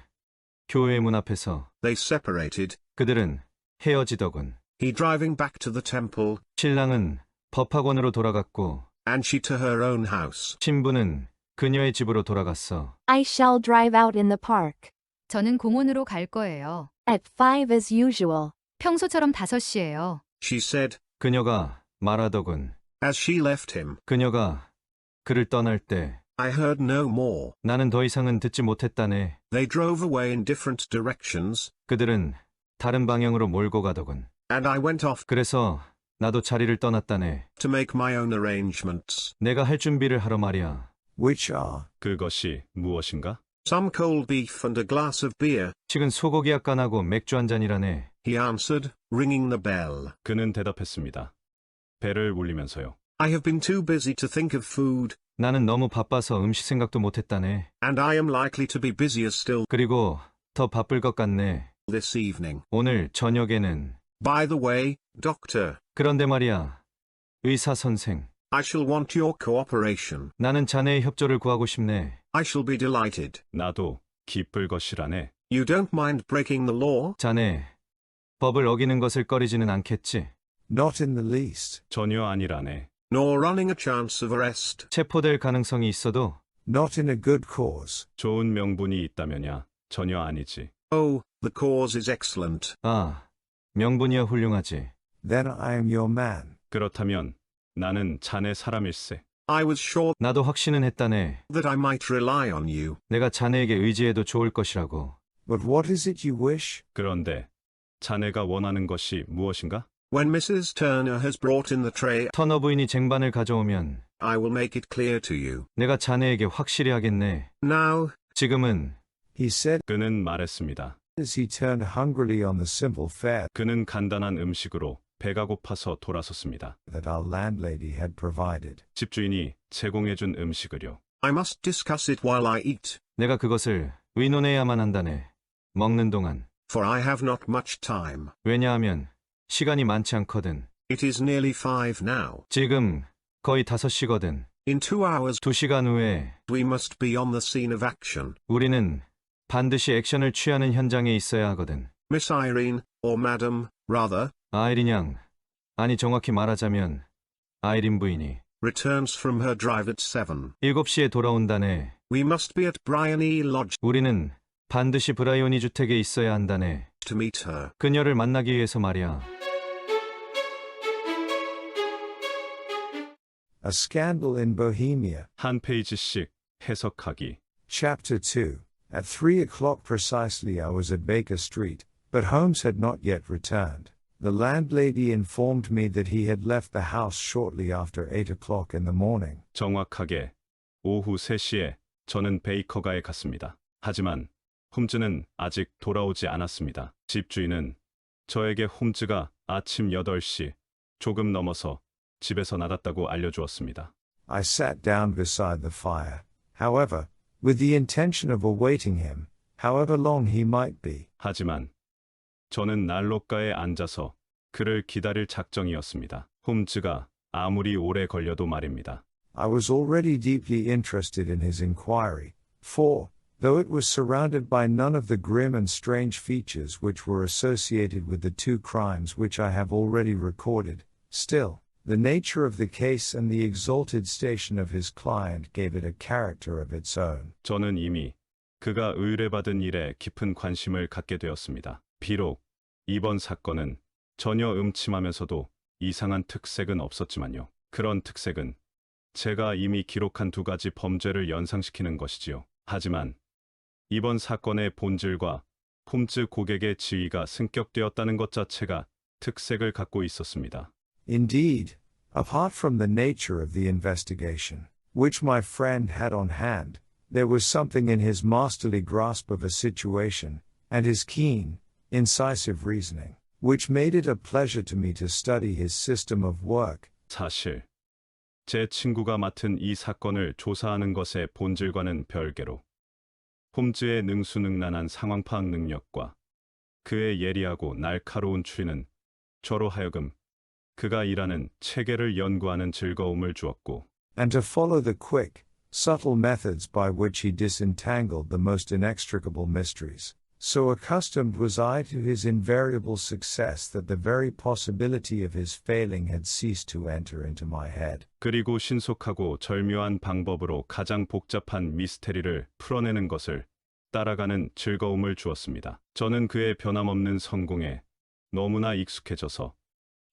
Speaker 4: 교회 문 앞에서
Speaker 1: they separated,
Speaker 4: 그들은 헤어지더군.
Speaker 1: he driving back to the temple,
Speaker 4: 신랑은 법학원으로 돌아갔고
Speaker 1: and she to her own house.
Speaker 4: 신부는 그녀의 집으로 돌아갔어.
Speaker 7: I shall drive out in the park.
Speaker 8: 저는 공원으로 갈 거예요.
Speaker 7: At 5 as usual.
Speaker 8: 평소처럼 5시예요.
Speaker 1: She said,
Speaker 4: 그녀가 말하더군.
Speaker 1: as she left him.
Speaker 4: 그녀가 그를 떠날 때
Speaker 1: I heard no more.
Speaker 4: 나는 더 이상은 듣지 못했다네.
Speaker 1: They drove away in different directions,
Speaker 4: 그들은 다른 방향으로 몰고 가더군.
Speaker 1: and I went off
Speaker 4: 그래서 나도 자리를 떠났다네.
Speaker 1: to make my own arrangements.
Speaker 4: 내가 할 준비를 하러 말이야.
Speaker 2: Which are,
Speaker 3: 그것이 무엇인가?
Speaker 1: Some cold beef and a glass of beer,
Speaker 4: 식은 소고기 약간하고 맥주 한 잔이라네.
Speaker 1: he answered, ringing the bell.
Speaker 3: 그는 대답했습니다. 배를 울리면서요.
Speaker 1: I have been too busy to think of food,
Speaker 4: 나는 너무 바빠서 음식 생각도 못했다네.
Speaker 1: and I am likely to be busier still
Speaker 4: 그리고 더 바쁠 것 같네.
Speaker 1: this evening.
Speaker 4: 오늘 저녁에는.
Speaker 1: By the way, doctor,
Speaker 4: 그런데 말이야. 의사 선생.
Speaker 1: I shall want your cooperation.
Speaker 4: 나는 자네의 협조를 구하고 싶네.
Speaker 1: I shall be delighted.
Speaker 3: 나도 기쁠 것이라네.
Speaker 1: You don't mind breaking the law?
Speaker 4: 자네, 법을 어기는 것을 꺼리지는 않겠지?
Speaker 2: not in the least,
Speaker 3: 전혀 아니라네.
Speaker 1: Nor running a chance of arrest?
Speaker 4: 체포될 가능성이 있어도
Speaker 2: not in a good cause.
Speaker 3: 좋은 명분이 있다면야 전혀 아니지.
Speaker 1: Oh, the cause is excellent.
Speaker 4: 명분이야 훌륭하지.
Speaker 2: Then I am your man.
Speaker 3: 그렇다면 나는 자네 사람일세.
Speaker 1: I was sure
Speaker 4: 나도 확신은 했다네.
Speaker 1: that I might rely on you.
Speaker 4: 내가 자네에게 의지해도 좋을 것이라고.
Speaker 2: But what is it you wish?
Speaker 3: 그런데 자네가 원하는 것이 무엇인가?
Speaker 1: When Mrs. Turner has brought in the tray,
Speaker 4: 터너 부인이 쟁반을 가져오면
Speaker 1: I will make it clear to you.
Speaker 4: 내가 자네에게 확실히 하겠네.
Speaker 1: Now,
Speaker 4: 지금은
Speaker 2: He said
Speaker 3: 그는 말했습니다.
Speaker 2: as he turned hungrily on the simple fare
Speaker 3: 그는 간단한 음식으로 배가 고파서 돌아섰습니다.
Speaker 2: that our landlady had provided.
Speaker 3: 집주인이 제공해준 음식을요.
Speaker 1: I must discuss it while I eat,
Speaker 4: 내가 그것을 의논해야만 한다네. 먹는 동안.
Speaker 1: for I have not much time.
Speaker 4: 왜냐하면 시간이 많지 않거든.
Speaker 1: It is nearly 5 now.
Speaker 4: 지금 거의 5시거든.
Speaker 1: In 2 hours,
Speaker 4: 2시간 후에
Speaker 1: we must be on the scene of action.
Speaker 4: 우리는 반드시 액션을 취하는 현장에 있어야 하거든.
Speaker 1: Miss Irene, or Madam, rather,
Speaker 4: 아이린 양, 아니 정확히 말하자면 아이린 부인이
Speaker 1: returns from her drive at 7.
Speaker 4: 7시에 돌아온다네.
Speaker 1: We must be at Bryony Lodge
Speaker 4: 우리는 반드시 브라이오니 주택에 있어야 한다네.
Speaker 1: to meet her.
Speaker 4: 그녀를 만나기 위해서 말이야.
Speaker 2: A Scandal in Bohemia.
Speaker 3: 한 페이지씩 해석하기.
Speaker 2: Chapter 2. At 3 o'clock precisely I was at Baker Street, but Holmes had not yet returned. The landlady informed me that he had left the house shortly after 8 o'clock in the morning.
Speaker 3: 정확하게 오후 3시에 저는 베이커가에 갔습니다. 하지만 홈즈는 아직 돌아오지 않았습니다. 집주인은 저에게 홈즈가 아침 8시 조금 넘어서 집에서 나갔다고 알려주었습니다.
Speaker 2: I sat down beside the fire, however, with the intention of awaiting him, however long he might be.
Speaker 3: 하지만 저는 난로가에 앉아서 그를 기다릴 작정이었습니다. 홈즈가 아무리 오래 걸려도 말입니다.
Speaker 2: I was already deeply interested in his inquiry, for, though it was surrounded by none of the grim and strange features which were associated with the 2 crimes which I have already recorded, still, the nature of the case and the exalted station of his client gave it a character of its own.
Speaker 3: 저는 이미 그가 의뢰받은 일에 깊은 관심을 갖게 되었습니다. 비록 이번 사건은 전혀 음침하면서도 이상한 특색은 없었지만요. 그런 특색은 제가 이미 기록한 2가지 범죄를 연상시키는 것이지요. 하지만 이번 사건의 본질과 홈즈 고객의 지위가 승격되었다는 것 자체가 특색을 갖고 있었습니다.
Speaker 2: Indeed, apart from the nature of the investigation, which my friend had on hand, there was something in his masterly grasp of a situation, and his keen, incisive reasoning, which made it a pleasure to me to study his system of work.
Speaker 3: 사실 제 친구가 맡은 이 사건을 조사하는 것의 본질과는 별개로 홈즈의 능수능란한 상황 파악 능력과 그의 예리하고 날카로운 추리는 저로 하여금 그가 일하는 체계를 연구하는 즐거움을 주었고
Speaker 2: and to follow the quick, subtle methods by which he disentangled the most inextricable mysteries. So accustomed was I to his invariable success that the very possibility of his failing had ceased to enter into my head.
Speaker 3: 그리고 신속하고 절묘한 방법으로 가장 복잡한 미스테리를 풀어내는 것을 따라가는 즐거움을 주었습니다. 저는 그의 변함없는 성공에 너무나 익숙해져서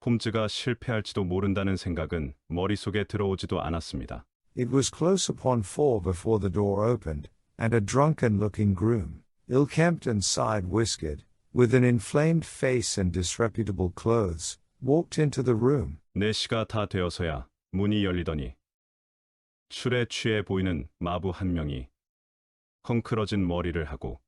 Speaker 3: 홈즈가 실패할지도 모른다는 생각은 머릿속에 들어오지도 않았습니다.
Speaker 2: It was close upon 4 before the door opened, and a drunken-looking groom, ill-kempt and side-whiskered, with an inflamed face and disreputable clothes, walked into the room.
Speaker 3: 4시가 다 되어서야 문이 열리더니 술에 취해 보이는 마부 한 명이 헝클어진 머리를 하고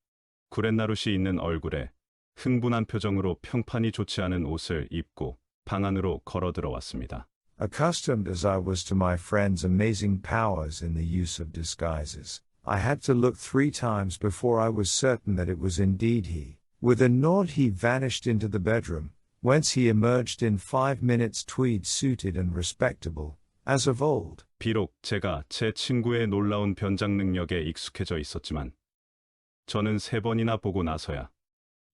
Speaker 3: 구렛나룻이 있는 얼굴에 흥분한 표정으로 평판이 좋지 않은 옷을 입고 방 안으로 걸어 들어왔습니다.
Speaker 2: Accustomed as I was to my friend's amazing powers in the use of disguises, I had to look 3 times before I was certain that it was indeed he. With a nod he vanished into the bedroom, whence he emerged in 5 minutes tweed-suited and respectable, as of old.
Speaker 3: 비록 제가 제 친구의 놀라운 변장 능력에 익숙해져 있었지만 저는 3번이나 보고 나서야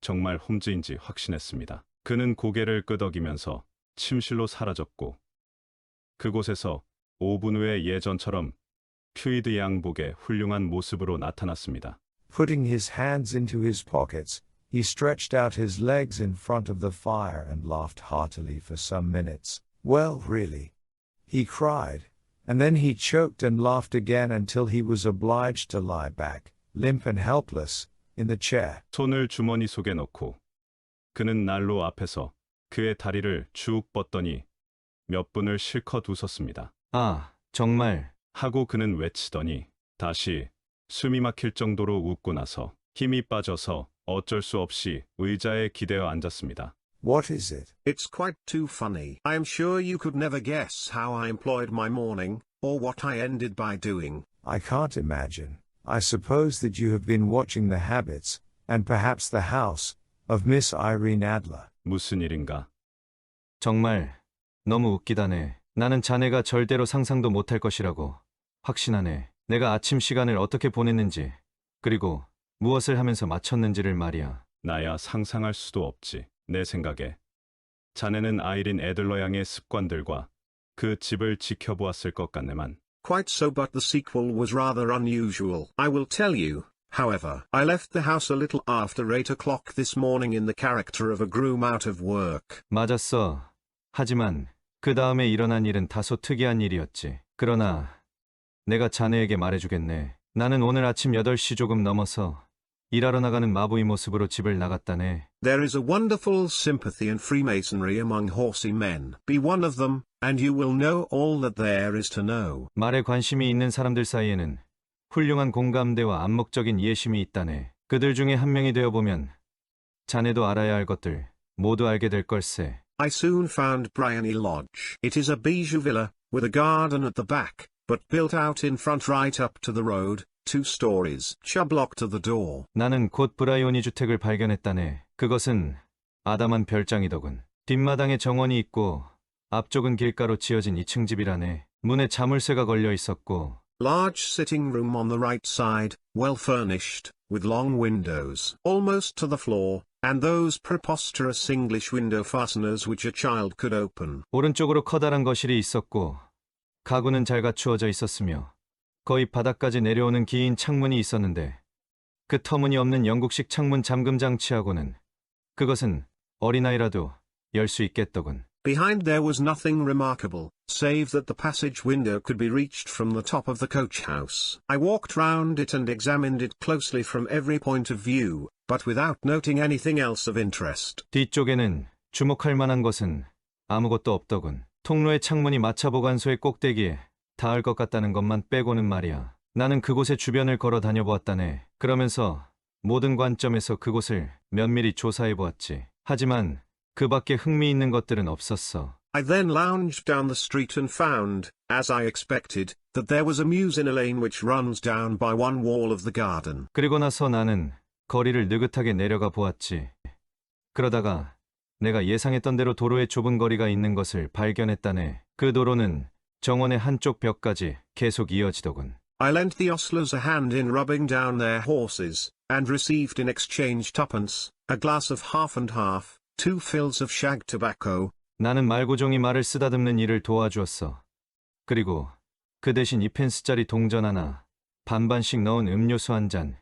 Speaker 3: 정말 홈즈인지 확신했습니다. 그는 고개를 끄덕이면서 침실로 사라졌고 그곳에서 5분 후에 예전처럼 퓨이드 양복의 훌륭한 모습으로 나타났습니다.
Speaker 2: Putting his hands into his pockets, he stretched out his legs in front of the fire and laughed heartily for some minutes. Well, really, he cried, and then he choked and laughed again until he was obliged to lie back, limp and helpless, in the chair.
Speaker 3: 손을 주머니 속에 넣고 그는 난로 앞에서 그의 다리를 쭉 뻗더니 몇 분을 실컷 웃었습니다.
Speaker 4: 아, 정말.
Speaker 3: 하고 그는 외치더니 다시 숨이 막힐 정도로 웃고 나서 힘이 빠져서 어쩔 수 없이 의자에 기대어 앉았습니다.
Speaker 2: What is it?
Speaker 1: It's quite too funny. I am sure you could never guess how I employed my morning, or what I ended by doing.
Speaker 2: I can't imagine. I suppose that you have been watching the habits, and perhaps the house, of Miss Irene Adler.
Speaker 3: 무슨 일인가?
Speaker 4: 정말 너무 웃기다네. 나는 자네가 절대로 상상도 못할 것이라고 확신하네. 내가 아침 시간을 어떻게 보냈는지, 그리고 무엇을 하면서 마쳤는지를 말이야.
Speaker 3: 나야 상상할 수도 없지. 내 생각에 자네는 아이린 애들러 양의 습관들과 그 집을 지켜보았을 것 같네만.
Speaker 1: Quite so, but the sequel was rather unusual. I will tell you, however. I left the house a little after 8 o'clock this morning in the character of a groom out of work.
Speaker 4: 맞았어. 하지만 그 다음에 일어난 일은 다소 특이한 일이었지. 그러나 내가 자네에게 말해주겠네. 나는 오늘 아침 8시 조금 넘어서 일하러 나가는 마부의 모습으로 집을 나갔다네.
Speaker 1: There is a wonderful sympathy and freemasonry among horsey men. Be one of them, and you will know all that there is to know.
Speaker 4: 말에 관심이 있는 사람들 사이에는 훌륭한 공감대와 암묵적인 이해심이 있다네. 그들 중에 한 명이 되어보면 자네도 알아야 할 것들 모두 알게 될 걸세.
Speaker 1: I soon found Bryony Lodge. It is a bijou villa, with a garden at the back, but built out in front right up to the road, 2 stories, chublock to the door.
Speaker 4: 나는 곧 브라이오니 주택을 발견했다네. 그것은 아담한 별장이더군. 뒷마당에 정원이 있고 앞쪽은 길가로 지어진 2층 집이라네. 문에 자물쇠가 걸려 있었고
Speaker 1: Large sitting room on the right side, well furnished, with long windows, almost to the floor, and those preposterous English window fasteners which a child could open.
Speaker 4: 오른쪽으로 커다란 거실이 있었고 가구는 잘 갖추어져 있었으며 거의 바닥까지 내려오는 긴 창문이 있었는데 그 터무니없는 영국식 창문 잠금 장치하고는 그것은 어린아이라도 열 수 있겠더군.
Speaker 1: Behind there was nothing remarkable, save that the passage window could be reached from the top of the coach house. I walked round it and examined it closely from every point of view, but without noting anything else of interest.
Speaker 4: 뒤쪽에는 주목할 만한 것은 아무것도 없더군. 통로의 창문이 마차 보관소의 꼭대기에 닿을 것 같다는 것만 빼고는 말이야. 나는 그곳의 주변을 걸어 다녀보았다네. 그러면서 모든 관점에서 그곳을 면밀히 조사해보았지. 하지만 그 밖에 흥미있는 것들은 없었어.
Speaker 1: I then lounged down the street and found, as I expected, that there was a mews in a lane which runs down by one wall of the garden.
Speaker 4: 그리고 나서 나는 거리를 느긋하게 내려가 보았지. 그러다가 내가 예상했던 대로 도로에 좁은 거리가 있는 것을 발견했다네. 그 도로는 정원의 한쪽 벽까지 계속 이어지더군.
Speaker 1: I lent the ostlers a hand in rubbing down their horses, and received in exchange 2pence, a glass of half and half, 2 fills of shag tobacco.
Speaker 4: 나는 말고종이 말을 쓰다듬는 일을 도와주었어. 그리고 그 대신 2펜스짜리 동전 하나, 반반씩 넣은 음료수 한 잔,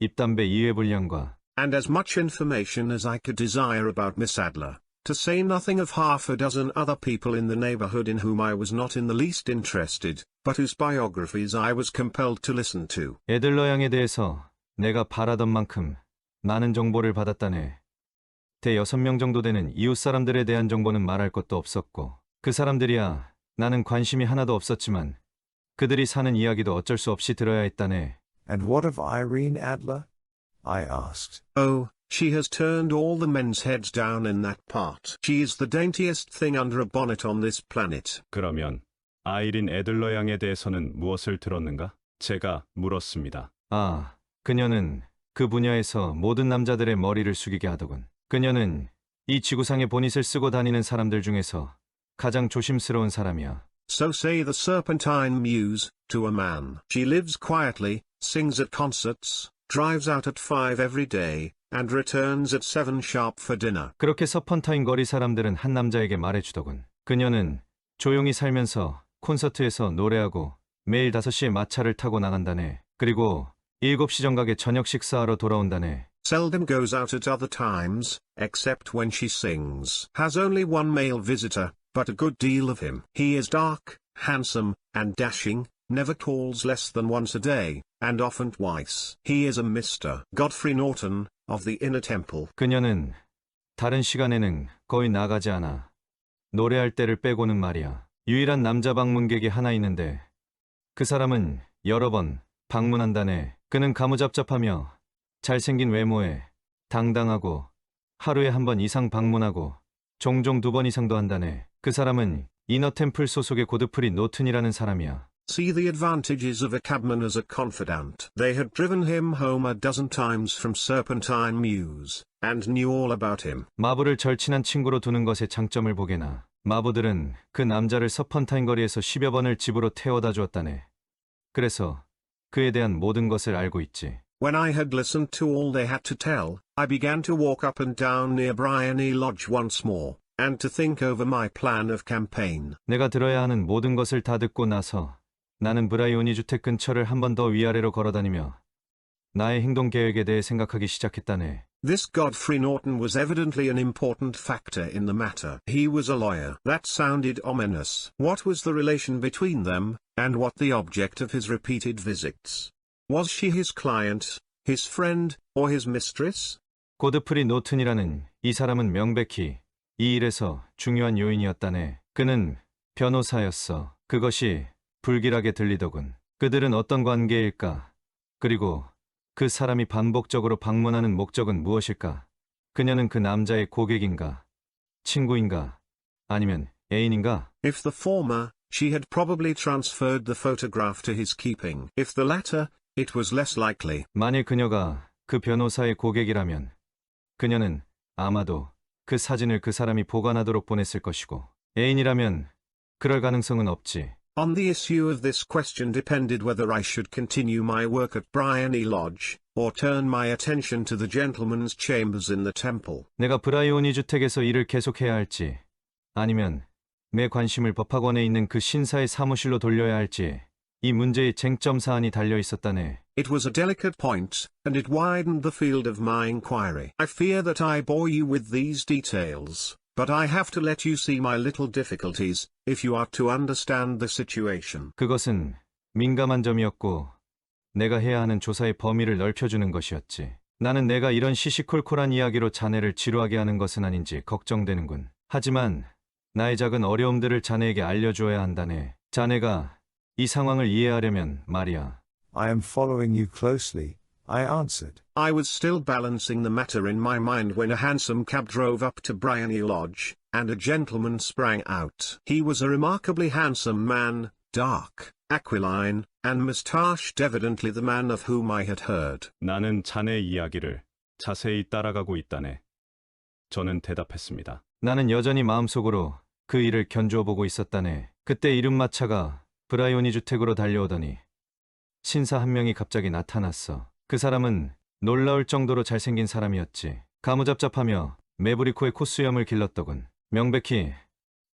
Speaker 4: 입담배 2회 분량과
Speaker 1: and as much information as I could desire about Miss Adler, to say nothing of half a dozen other people in the neighborhood in whom I was not in the least interested, but whose biographies I was compelled to listen to.
Speaker 4: 애들러 양에 대해서 내가 바라던 만큼 많은 정보를 받았다네. 대 6명 정도 되는 이웃 사람들에 대한 정보는 말할 것도 없었고 그 사람들이야 나는 관심이 하나도 없었지만 그들이 사는 이야기도 어쩔 수 없이 들어야 했다네.
Speaker 2: And what of Irene Adler? I asked.
Speaker 1: Oh, she has turned all the men's heads down in that part. She is the daintiest thing under a bonnet on this planet.
Speaker 3: 그러면 아이린 애들러 양에 대해서는 무엇을 들었는가? 제가 물었습니다.
Speaker 4: 아, 그녀는 그 분야에서 모든 남자들의 머리를 숙이게 하더군. 그녀는 이 지구상의 보닛을 쓰고 다니는 사람들 중에서 가장 조심스러운 사람이야.
Speaker 1: So say the Serpentine Muse, to a man. She lives quietly, sings at concerts, drives out at 5 every day, and returns at 7 sharp for dinner.
Speaker 4: 그렇게 서펀타인 거리 사람들은 한 남자에게 말해주더군. 그녀는 조용히 살면서 콘서트에서 노래하고 매일 5시에 마차를 타고 나간다네. 그리고 7시 정각에 저녁 식사하러 돌아온다네.
Speaker 1: Seldom goes out at other times, except when she sings. Has only one male visitor, but a good deal of him. He is dark, handsome, and dashing, never calls less than once a day, and often twice. He is a Mr. Godfrey Norton, of the Inner Temple.
Speaker 4: 그녀는 다른 시간에는 거의 나가지 않아. 노래할 때를 빼고는 말이야. 유일한 남자 방문객이 하나 있는데 그 사람은 여러 번 방문한다네. 그는 가무잡잡하며 잘생긴 외모에 당당하고 하루에 한 번 이상 방문하고 종종 2번 이상도 한다네. 그 사람은 이너템플 소속의 고드프리 노튼이라는 사람이야.
Speaker 1: See the advantages of a cabman as a confidant. They had driven him home a dozen times from Serpentine Mews, and knew all about him.
Speaker 4: 마부를 절친한 친구로 두는 것의 장점을 보게나. 마부들은 그 남자를 서펀타인 거리에서 10여 번을 집으로 태워다 주었다네. 그래서 그에 대한 모든 것을 알고 있지.
Speaker 1: When I had listened to all they had to tell, I began to walk up and down near Bryony Lodge once more, and to think over my plan of campaign.
Speaker 4: 내가 들어야 하는 모든 것을 다 듣고 나서 나는 브라이오니 주택 근처를 한 번 더 위아래로 걸어다니며 나의 행동 계획에 대해 생각하기 시작했다네.
Speaker 1: This Godfrey Norton was evidently an important factor in the matter. He was a lawyer. That sounded ominous. What was the relation between them, and what the object of his repeated visits? Was she his client, his friend, or his mistress?
Speaker 4: 고드프리 노튼이라는 이 사람은 명백히 이 일에서 중요한 요인이었다네. 그는 변호사였어. 그것이 불길하게 들리더군. 그들은 어떤 관계일까? 그리고 그 사람이 반복적으로 방문하는 목적은 무엇일까? 그녀는 그 남자의 고객인가? 친구인가? 아니면 애인인가?
Speaker 1: If the former, she had probably transferred the photograph to his keeping. If the latter, it was less likely.
Speaker 4: 만일 그녀가 그 변호사의 고객이라면 그녀는 아마도 그 사진을 그 사람이 보관하도록 보냈을 것이고 애인이라면 그럴 가능성은 없지.
Speaker 1: On the issue of this question depended whether I should continue my work at Bryony Lodge, or turn my attention to the gentleman's chambers in the temple.
Speaker 4: 내가 브라이오니 주택에서 일을 계속해야 할지 아니면 내 관심을 법학원에 있는 그 신사의 사무실로 돌려야 할지 이 문제의 쟁점 사안이 달려 있었다네.
Speaker 1: It was a delicate point, and it widened the field of my inquiry. I fear that I bore you with these details, but I have to let you see my little difficulties, if you are to understand the situation.
Speaker 4: 그것은 민감한 점이었고 내가 해야 하는 조사의 범위를 넓혀주는 것이었지. 나는 내가 이런 시시콜콜한 이야기로 자네를 지루하게 하는 것은 아닌지 걱정되는군. 하지만 나의 작은 어려움들을 자네에게 알려주어야 한다네. 자네가 이 상황을 이해하려면 말이야.
Speaker 2: I am following you closely, I answered.
Speaker 1: I was still balancing the matter in my mind when a hansom cab drove up to Bryony Lodge, and a gentleman sprang out. He was a remarkably handsome man, dark, aquiline, and moustached, evidently the man of whom I had heard.
Speaker 3: 나는 자네 이야기를 자세히 따라가고 있다네. 저는 대답했습니다.
Speaker 4: 나는 여전히 마음속으로 그 일을 견주어 보고 있었다네. 그때 이름마차가 브라이오니 주택으로 달려오더니 신사 한 명이 갑자기 나타났어. 그 사람은 놀라울 정도로 잘생긴 사람이었지. 가무잡잡하며 매부리코의 콧수염을 길렀더군. 명백히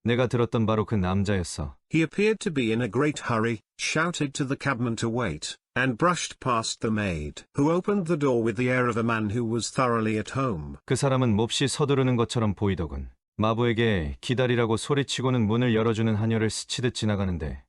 Speaker 4: 내가 들었던 바로 그 남자였어.
Speaker 1: He appeared to be in a great hurry, shouted to the cabman to wait, and brushed past the maid, who opened the door with the air of a man who was thoroughly at home.
Speaker 4: 그 사람은 몹시 서두르는 것처럼 보이더군. 마부에게 기다리라고 소리치고는 문을 열어주는 하녀를 스치듯 지나가는데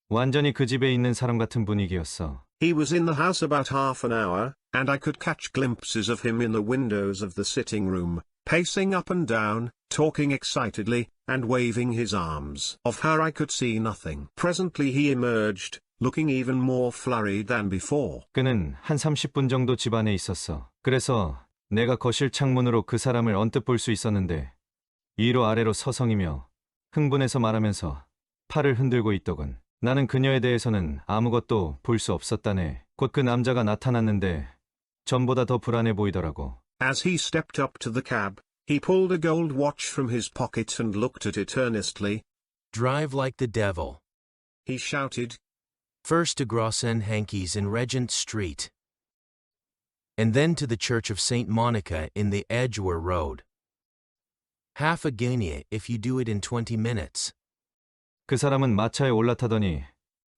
Speaker 4: 완전히 그 집에 있는 사람 같은 분위기였어.
Speaker 1: He was in the house about half an hour, and I could catch glimpses of him in the windows of the sitting room, pacing up and down, talking excitedly, and waving his arms. Of her I could see nothing. Presently he emerged, looking even more flurried than before.
Speaker 4: 그는 한 30분 정도 집 안에 있었어. 그래서 내가 거실 창문으로 그 사람을 언뜻 볼 수 있었는데 위로 아래로 서성이며 흥분해서 말하면서 팔을 흔들고 있더군. 나는 그녀에 대해서는 아무것도 볼 수 없었다네. 곧 그 남자가 나타났는데 전보다 더 불안해 보이더라고.
Speaker 1: As he stepped up to the cab, he pulled a gold watch from his pocket and looked at it earnestly.
Speaker 5: Drive like the devil.
Speaker 1: He shouted,
Speaker 5: First to Grossenn Hankies in Regent Street. And then to the Church of St. Monica in the Edgware Road. Half a guinea if you do it in 20 minutes.
Speaker 4: 그 사람은 마차에 올라타더니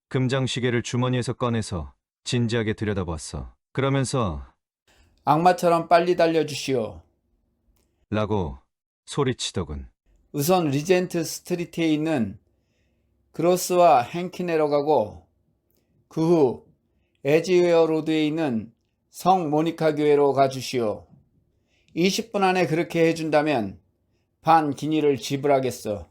Speaker 4: 금장시계를 주머니에서 꺼내서 진지하게 들여다보았어. 그러면서
Speaker 9: 악마처럼 빨리 달려주시오.
Speaker 4: 라고 소리치더군.
Speaker 9: 우선 리젠트 스트리트에 있는 그로스와 행키네로 가고 그 후 에지웨어 로드에 있는 성 모니카 교회로 가주시오. 20분 안에 그렇게 해준다면 반 기니를 지불하겠어.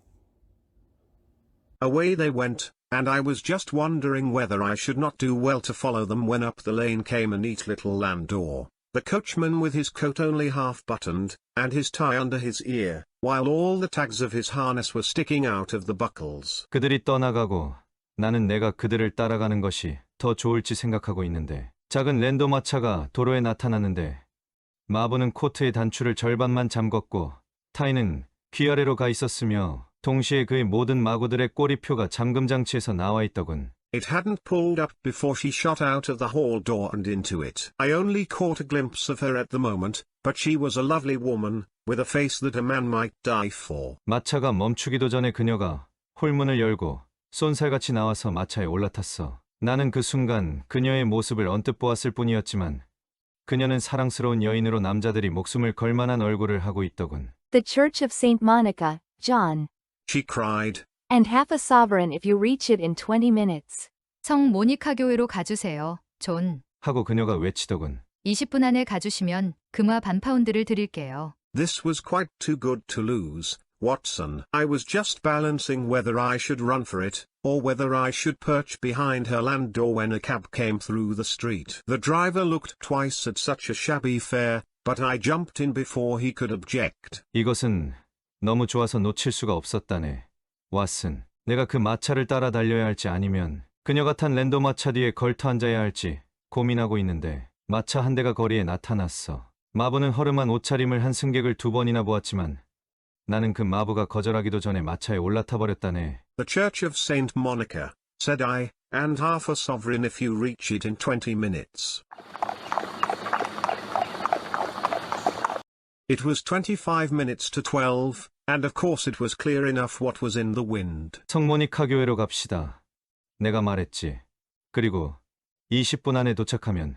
Speaker 1: Away they went, and I was just wondering whether I should not do well to follow them when up the lane came a neat little landau. The coachman with his coat only half buttoned, and his tie under his ear, while all the tags of his harness were sticking out of the buckles.
Speaker 4: 그들이 떠나가고 나는 내가 그들을 따라가는 것이 더 좋을지 생각하고 있는데 작은 랜도마차가 도로에 나타났는데 마부는 코트의 단추를 절반만 잠궜고 타이는 귀아래로 가 있었으며 동시에 그의 모든 마구들의 꼬리표가 잠금장치에서 나와 있더군.
Speaker 1: It hadn't pulled up before she shot out of the hall door and into it. I only caught a glimpse of her at the moment, but she was a lovely woman, with a face that a man might die for.
Speaker 4: 마차가 멈추기도 전에 그녀가 홀문을 열고 쏜살같이 나와서 마차에 올라탔어. 나는 그 순간 그녀의 모습을 언뜻 보았을 뿐이었지만 그녀는 사랑스러운 여인으로 남자들이 목숨을 걸 만한 얼굴을 하고 있더군.
Speaker 7: The Church of St. Monica, John.
Speaker 1: She cried.
Speaker 7: And half a sovereign if you reach it in 20 minutes.
Speaker 8: 성 모니카 교회로 가주세요, 존.
Speaker 4: 하고 그녀가 외치더군.
Speaker 8: 20분 안에 가주시면 금화 반 파운드를 드릴게요.
Speaker 1: This was quite too good to lose, Watson. I was just balancing whether I should run for it, or whether I should perch behind her landau when a cab came through the street. The driver looked twice at such a shabby fare, but I jumped in before he could object.
Speaker 4: 이것은 너무 좋아서 놓칠 수가 없었다네. 왓슨, 내가 그 마차를 따라 달려야 할지 아니면 그녀가 탄 랜도 마차 뒤에 걸터 앉아야 할지 고민하고 있는데 마차 한 대가 거리에 나타났어. 마부는 허름한 옷차림을 한 승객을 2번이나 보았지만 나는 그 마부가 거절하기도 전에 마차에 올라타 버렸다네.
Speaker 1: The Church of St. Monica, said I, and half a sovereign if you reach it in 20 minutes. It was 25 minutes to 12, and of course it was clear enough what was in the wind.
Speaker 4: 성모니카 교회로 갑시다. 내가 말했지. 그리고 20분 안에 도착하면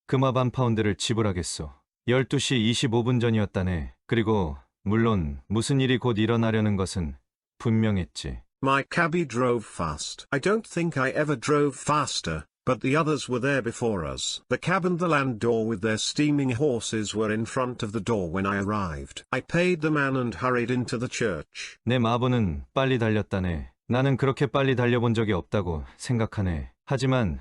Speaker 4: 금화 반 파운드를 지불하겠소. 12시 25분 전이었다네. 그리고 물론 무슨 일이 곧 일어나려는 것은 분명했지.
Speaker 1: My cabbie drove fast. I don't think I ever drove faster, but the others were there before us. The cab and the landau with their steaming horses were in front of the door when I arrived. I paid the man and hurried into the church.
Speaker 4: 내 마부는 빨리 달렸다네. 나는 그렇게 빨리 달려본 적이 없다고 생각하네. 하지만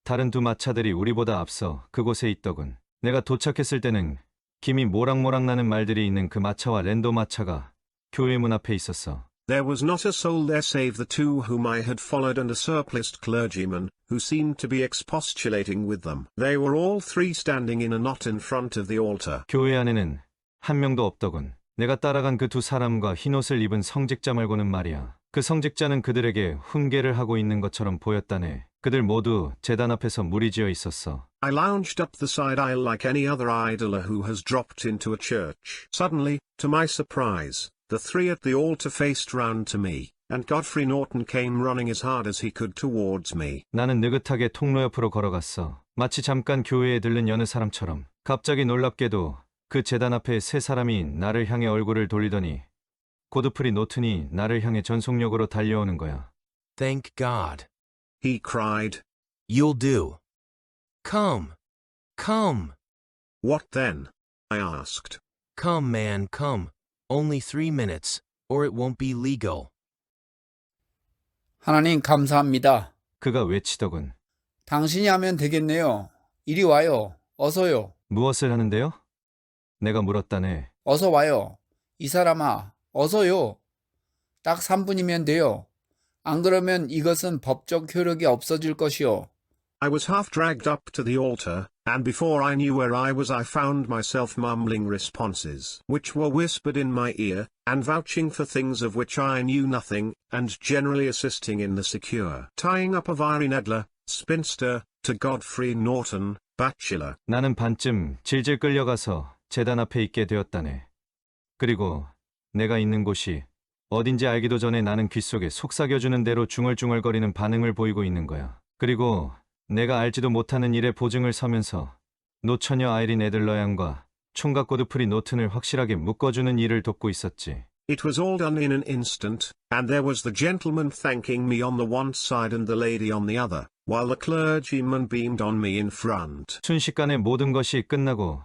Speaker 4: 다른 두 마차들이 우리보다 앞서 그곳에 있더군. 내가 도착했을 때는 김이 모락모락 나는 말들이 있는 그 마차와 랜도 마차가 교회 문 앞에 있었어.
Speaker 1: There was not a soul there save the two whom I had followed and a surpliced clergyman, who seemed to be expostulating with them. They were all three standing in a knot in front of the altar.
Speaker 4: 교회 안에는 한 명도 없더군. 내가 따라간 그 두 사람과 흰옷을 입은 성직자 말고는 말이야. 그 성직자는 그들에게 훈계를 하고 있는 것처럼 보였다네. 그들 모두 제단 앞에서 무리지어 있었어.
Speaker 1: I lounged up the side aisle like any other idler who has dropped into a church. Suddenly, to my surprise, the three at the altar faced round to me, and Godfrey Norton came running as hard as he could towards me.
Speaker 4: 나는 느긋하게 통로 옆으로 걸어갔어. 마치 잠깐 교회에 들른 여느 사람처럼. 갑자기 놀랍게도 그 제단 앞에 세 사람이 나를 향해 얼굴을 돌리더니 고드프리 노튼이 나를 향해 전속력으로 달려오는 거야.
Speaker 5: Thank God.
Speaker 1: He cried.
Speaker 5: You'll do. Come. Come.
Speaker 1: What then? I asked.
Speaker 5: Come, man, come. Only 3 minutes, or it won't be legal.
Speaker 9: 하나님 감사합니다.
Speaker 4: 그가 외치더군.
Speaker 9: 당신이 하면 되겠네요. 이리 와요. 어서요.
Speaker 4: 무엇을 하는데요? 내가 물었다네.
Speaker 9: 어서 와요. 이 사람아, 어서요. 딱 3분이면 돼요. 안 그러면 이것은 법적 효력이 없어질 것이요.
Speaker 1: I was half dragged up to the altar, and before I knew where I was I found myself mumbling responses which were whispered in my ear, and vouching for things of which I knew nothing, and generally assisting in the secure tying up of Irene Edler, spinster, to Godfrey Norton, bachelor.
Speaker 4: 나는 반쯤 질질 끌려가서 제단 앞에 있게 되었다네. 그리고 내가 있는 곳이 어딘지 알기도 전에 나는 귓속에 속삭여주는 대로 중얼중얼거리는 반응을 보이고 있는 거야. 그리고 내가 알지도 못하는 일에 보증을 서면서 노처녀 아이린 애들러 양과 총각 고드프리 노튼을 확실하게 묶어주는 일을 돕고 있었지.
Speaker 1: It was all done in an instant, and there was the gentleman thanking me on the one side and the lady on the other, while the clergyman beamed on me in front.
Speaker 4: 순식간에 모든 것이 끝나고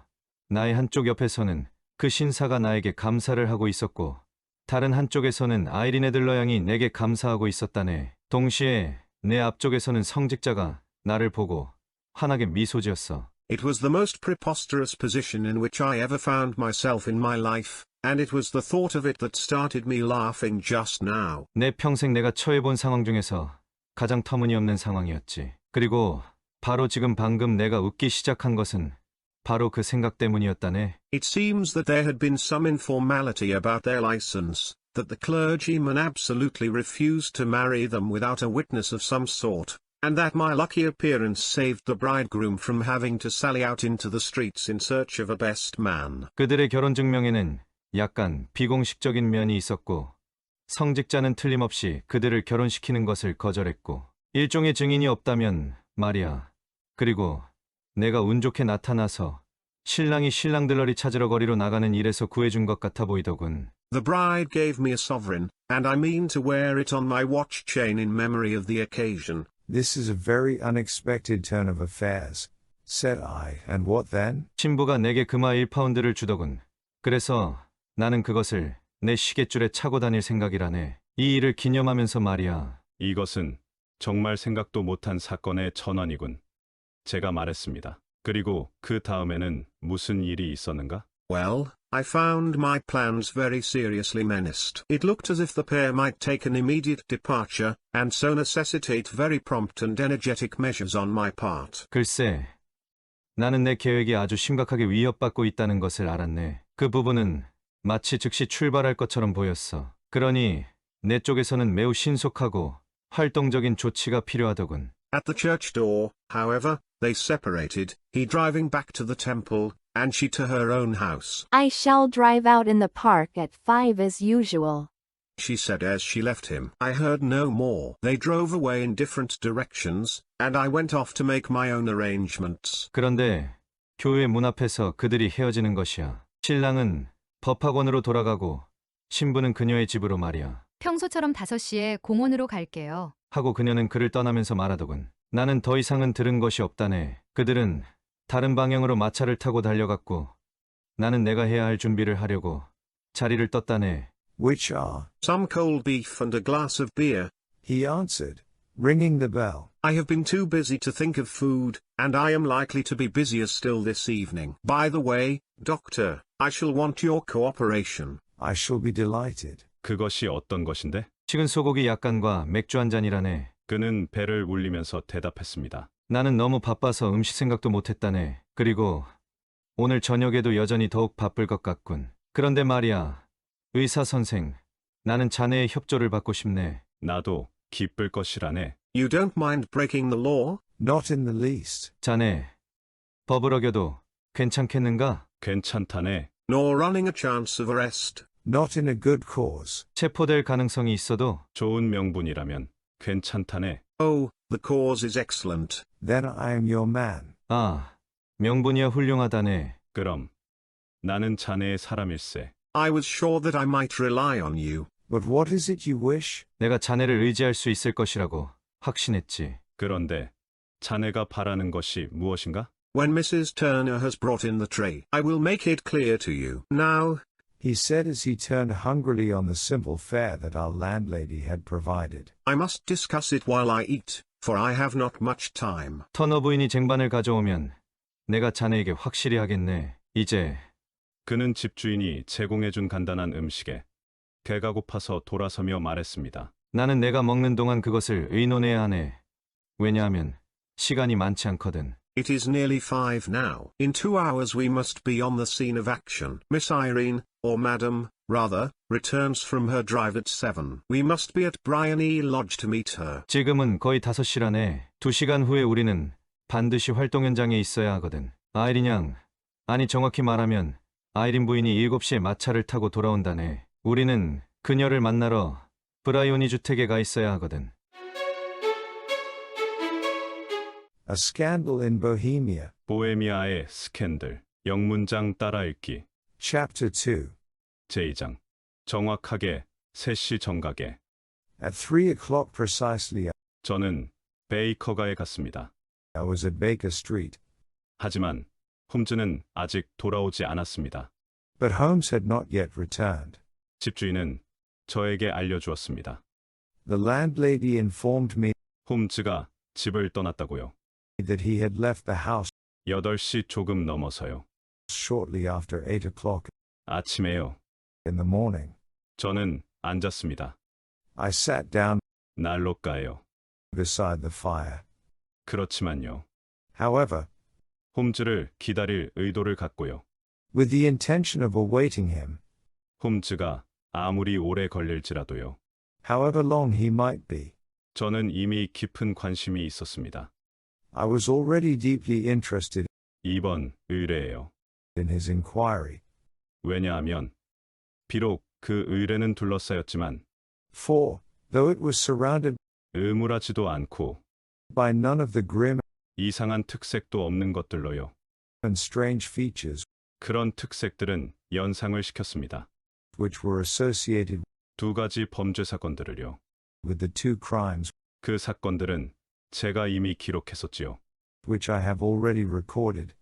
Speaker 4: 나의 한쪽 옆에서는 그 신사가 나에게 감사를 하고 있었고 다른 한쪽에서는 아이린 애들러 양이 내게 감사하고 있었다네. 동시에 내 앞쪽에서는 성직자가 나를 보고 환하게 미소 지었어.
Speaker 1: It was the most preposterous position in which I ever found myself in my life, and it was the thought of it that started me laughing just now.
Speaker 4: 내 평생 내가 처해본 상황 중에서 가장 터무니없는 상황이었지. 그리고 바로 지금 방금 내가 웃기 시작한 것은 바로 그 생각 때문이었다네.
Speaker 1: It seems that there had been some informality about their license, that the clergyman absolutely refused to marry them without a witness of some sort, and that my lucky appearance saved the bridegroom from having to sally out into the streets in search of a best man.
Speaker 4: 그들의 결혼 증명에는 약간 비공식적인 면이 있었고 성직자는 틀림없이 그들을 결혼시키는 것을 거절했고 일종의 증인이 없다면 말이야. 그리고 내가 운 좋게 나타나서 신랑이 신랑들러리 찾으러 거리로 나가는 일에서 구해준 것 같아 보이더군.
Speaker 1: The bride gave me a sovereign, and I mean to wear it on my watch chain in memory of the occasion.
Speaker 2: This is a very unexpected turn of affairs, said I, and what then?
Speaker 4: 신부가 내게 금화 1파운드를 주더군. 그래서 나는 그것을 내 시계줄에 차고 다닐 생각이라네. 이 일을 기념하면서 말이야.
Speaker 3: 이것은 정말 생각도 못한 사건의 전환이군. 제가 말했습니다. 그리고 그 다음에는 무슨 일이 있었는가?
Speaker 1: Well, I found my plans very seriously menaced. It looked as if the pair might take an immediate departure, and so necessitate very prompt and energetic measures on my part.
Speaker 4: 글쎄, 나는 내 계획이 아주 심각하게 위협받고 있다는 것을 알았네. 그 부분은 마치 즉시 출발할 것처럼 보였어. 그러니 내 쪽에서는 매우 신속하고 활동적인 조치가 필요하더군.
Speaker 1: At the church door, however, they separated, he driving back to the temple, and she to her own house.
Speaker 7: I shall drive out in the park at 5 as usual.
Speaker 1: She said as she left him. I heard no more. They drove away in different directions, and I went off to make my own arrangements.
Speaker 4: 그런데 교회 문 앞에서 그들이 헤어지는 것이야. 신랑은 법학원으로 돌아가고 신부는 그녀의 집으로 말이야.
Speaker 8: 평소처럼 5시에 공원으로 갈게요.
Speaker 4: 하고 그녀는 그를 떠나면서 말하더군. 나는 더 이상은 들은 것이 없다네. 그들은 다른 방향으로 마차를 타고 달려갔고 나는 내가 해야 할 준비를 하려고 자리를 떴다네.
Speaker 2: Which are?
Speaker 1: Some cold beef and a glass of beer.
Speaker 2: He answered, ringing the bell.
Speaker 1: I have been too busy to think of food, and I am likely to be busier still this evening. By the way, Doctor, I shall want your cooperation.
Speaker 2: I shall be delighted.
Speaker 3: 그것이 어떤 것인데?
Speaker 4: 식은 소고기 약간과 맥주 한 잔이라네.
Speaker 3: 그는 배를 울리면서 대답했습니다.
Speaker 4: 나는 너무 바빠서 음식 생각도 못했다네. 그리고 오늘 저녁에도 여전히 더욱 바쁠 것 같군. 그런데 말이야, 의사 선생, 나는 자네의 협조를 받고 싶네.
Speaker 3: 나도 기쁠 것이라네.
Speaker 1: You don't mind breaking the law?
Speaker 2: Not in the least.
Speaker 4: 자네, 법을 어겨도 괜찮겠는가?
Speaker 3: 괜찮다네.
Speaker 1: Nor running a chance of arrest?
Speaker 2: Not in a good cause.
Speaker 4: 체포될 가능성이 있어도
Speaker 3: 좋은 명분이라면 괜찮다네.
Speaker 1: Oh, the cause is excellent.
Speaker 2: Then I am your man.
Speaker 4: 아, 명분이야 훌륭하다네.
Speaker 3: 그럼 나는 자네의 사람일세.
Speaker 1: I was sure that I might rely on you.
Speaker 2: But what is it you wish?
Speaker 4: 내가 자네를 의지할 수 있을 것이라고 확신했지.
Speaker 3: 그런데 자네가 바라는 것이 무엇인가?
Speaker 1: When Mrs. Turner has brought in the tray, I will make it clear to you. Now,
Speaker 2: He said as he turned hungrily on the simple fare that our landlady had provided.
Speaker 1: I must discuss it while I eat, for I have not much time.
Speaker 4: 터너 부인이 쟁반을 가져오면 내가 자네에게 확실히 하겠네. 이제
Speaker 3: 그는 집주인이 제공해준 간단한 음식에 배가 고파서 돌아서며 말했습니다.
Speaker 4: 나는 내가 먹는 동안 그것을 의논해야 하네. 왜냐하면 시간이 많지 않거든.
Speaker 1: It is nearly 5 now. In 2 hours we must be on the scene of action. Miss Irene, or Madam, rather, returns from her drive at 7. We must be at Bryony Lodge to meet her.
Speaker 4: 지금은 거의 5시라네. 2시간 후에 우리는 반드시 활동 현장에 있어야 하거든. 아이린 양, 아니 정확히 말하면 아이린 부인이 7시에 마차를 타고 돌아온다네. 우리는 그녀를 만나러 브라이오니 주택에 가 있어야 하거든.
Speaker 2: A scandal in Bohemia.
Speaker 3: 보헤미아의 스캔들. 영문장 따라 읽기.
Speaker 2: Chapter 2.
Speaker 3: 제2장. 정확하게 3시 정각에
Speaker 2: At 3 o'clock precisely,
Speaker 3: 저는 베이커가에 갔습니다.
Speaker 2: I was at Baker Street.
Speaker 3: 하지만 홈즈는 아직 돌아오지 않았습니다.
Speaker 2: But Holmes had not yet returned.
Speaker 3: 집주인은 저에게 알려주었습니다.
Speaker 2: The landlady informed me
Speaker 3: 홈즈가 집을 떠났다고요.
Speaker 2: that he had left the house
Speaker 3: 8시 조금 넘어서요.
Speaker 2: shortly after 8 o'clock
Speaker 3: 아침에요.
Speaker 2: in the morning.
Speaker 3: 저는 앉았습니다.
Speaker 2: I sat down
Speaker 3: 난로가에요.
Speaker 2: beside the fire.
Speaker 3: 그렇지만요.
Speaker 2: However,
Speaker 3: 홈즈를 기다릴 의도를 갖고요.
Speaker 2: with the intention of awaiting him,
Speaker 3: 홈즈가 아무리 오래 걸릴지라도요.
Speaker 2: however long he might be,
Speaker 3: 저는 이미 깊은 관심이 있었습니다.
Speaker 2: I was already deeply interested
Speaker 3: 이번 의뢰예요.
Speaker 2: in his inquiry.
Speaker 3: 왜냐하면 비록 그 의뢰는 둘러싸였지만
Speaker 2: For, though it was surrounded
Speaker 3: 의무라지도 않고
Speaker 2: by none of the grim
Speaker 3: 이상한 특색도 없는 것들로요.
Speaker 2: and strange features
Speaker 3: 그런 특색들은 연상을 시켰습니다.
Speaker 2: which were associated
Speaker 3: 두 가지 범죄 사건들을요.
Speaker 2: with the two crimes
Speaker 3: 그 사건들은 제가 이미 기록했었지요.
Speaker 2: which I have already recorded.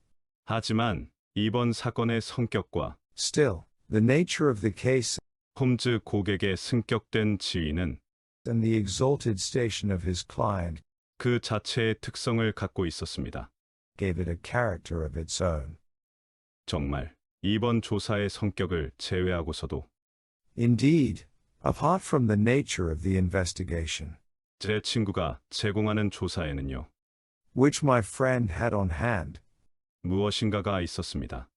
Speaker 3: 하지만 이번 사건의 성격과
Speaker 2: Still, the nature of the case
Speaker 3: 홈즈 고객의 승격된 지위는
Speaker 2: and the exalted station of his client
Speaker 3: 그 자체의 특성을 갖고 있었습니다.
Speaker 2: gave it a character of its own.
Speaker 3: 정말 이번 조사의 성격을 제외하고서도
Speaker 2: Indeed, apart from the nature of the investigation,
Speaker 3: 제 친구가 제공하는 조사에는요.
Speaker 2: which my friend had on hand,
Speaker 3: 무엇인가가 있었습니다.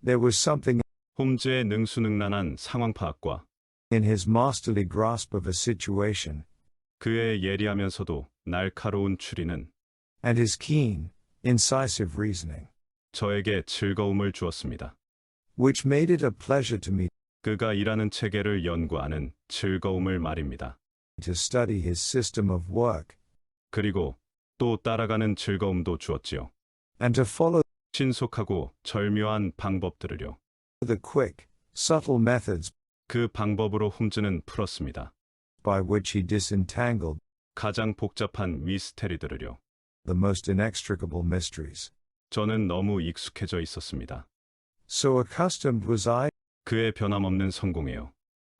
Speaker 2: there was something
Speaker 3: 홈즈의 능수능란한 상황 파악과
Speaker 2: in his masterly grasp of a situation,
Speaker 3: 그의 예리하면서도 날카로운 추리는
Speaker 2: and his keen, incisive reasoning,
Speaker 3: 저에게 즐거움을 주었습니다.
Speaker 2: which made it a pleasure to me
Speaker 3: 그가 일하는 체계를 연구하는 즐거움을 말입니다.
Speaker 2: to study his system of work,
Speaker 3: 그리고 또 따라가는 즐거움도 주었지요.
Speaker 2: and to follow
Speaker 3: 신속하고 절묘한 방법들을요.
Speaker 2: the quick, subtle methods
Speaker 3: 그 방법으로 홈즈는 풀었습니다.
Speaker 2: by which he disentangled
Speaker 3: 가장 복잡한 미스테리들을요.
Speaker 2: the most inextricable mysteries.
Speaker 3: 저는 너무 익숙해져 있었습니다.
Speaker 2: So accustomed was I
Speaker 3: 그의 변함없는 성공에요.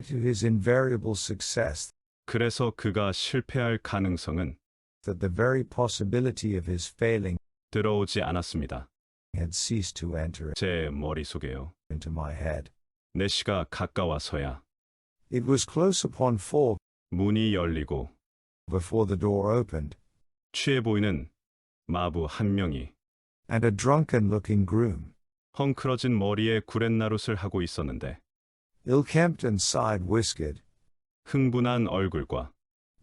Speaker 2: to his invariable success
Speaker 3: 그래서 그가 실패할 가능성은
Speaker 2: that the very possibility of his failing
Speaker 3: 들어오지 않았습니다.
Speaker 2: had ceased to enter
Speaker 3: 제 머릿속에요.
Speaker 2: into my head.
Speaker 3: 4시가 가까워서야
Speaker 2: It was close upon 4
Speaker 3: 문이 열리고
Speaker 2: before the door opened,
Speaker 3: 취해 보이는 마부 한 명이
Speaker 2: and a drunken-looking groom,
Speaker 3: 헝클어진 머리에 구렛나룻을 하고 있었는데
Speaker 2: ill-kempt and side-whiskered,
Speaker 3: 흥분한 얼굴과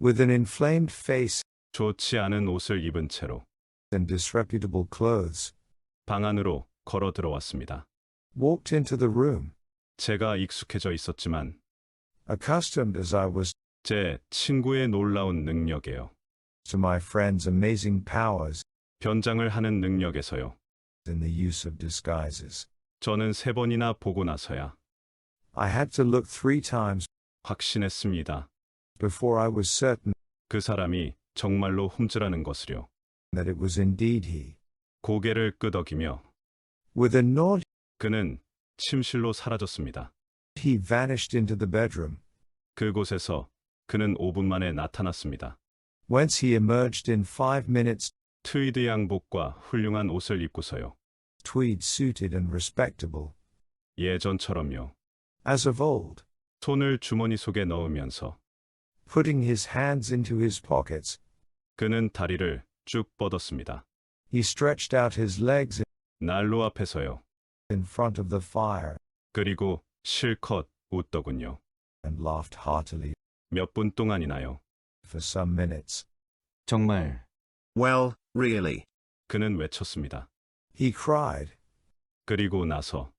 Speaker 2: with an inflamed face
Speaker 3: 좋지 않은 옷을 입은 채로
Speaker 2: and disreputable clothes,
Speaker 3: 방 안으로 걸어 들어왔습니다.
Speaker 2: walked into the room.
Speaker 3: 제가 익숙해져 있었지만
Speaker 2: Accustomed as I was
Speaker 3: 제 친구의 놀라운 능력에요.
Speaker 2: to my friend's amazing powers
Speaker 3: 변장을 하는 능력에서요.
Speaker 2: in the use of disguises,
Speaker 3: 저는 3번이나 보고 나서야
Speaker 2: I had to look 3 times
Speaker 3: 확신했습니다.
Speaker 2: before I was certain
Speaker 3: 그 사람이 정말로 홈즈라는 것을요.
Speaker 2: that it was indeed he.
Speaker 3: 고개를 끄덕이며
Speaker 2: With a nod,
Speaker 3: 그는 침실로 사라졌습니다.
Speaker 2: he vanished into the bedroom,
Speaker 3: 그곳에서 그는 5분 만에 나타났습니다.
Speaker 2: whence he emerged in 5 minutes,
Speaker 3: 트위드 양복과 훌륭한 옷을 입고서요.
Speaker 2: tweed-suited and respectable,
Speaker 3: 예전처럼요.
Speaker 2: as of old,
Speaker 3: 손을 주머니 속에 넣으면서
Speaker 2: putting his hands into his pockets.
Speaker 3: 그는 다리를 쭉 뻗었습니다.
Speaker 2: He stretched out his legs
Speaker 3: 난로 앞에서요.
Speaker 2: in front of the fire
Speaker 3: 그리고 실컷 웃더군요.
Speaker 2: and laughed heartily
Speaker 3: 몇 분 동안이나요.
Speaker 2: for some minutes.
Speaker 4: 정말
Speaker 1: Well, really.
Speaker 3: 그는 외쳤습니다.
Speaker 2: He cried,
Speaker 3: 그리고 나서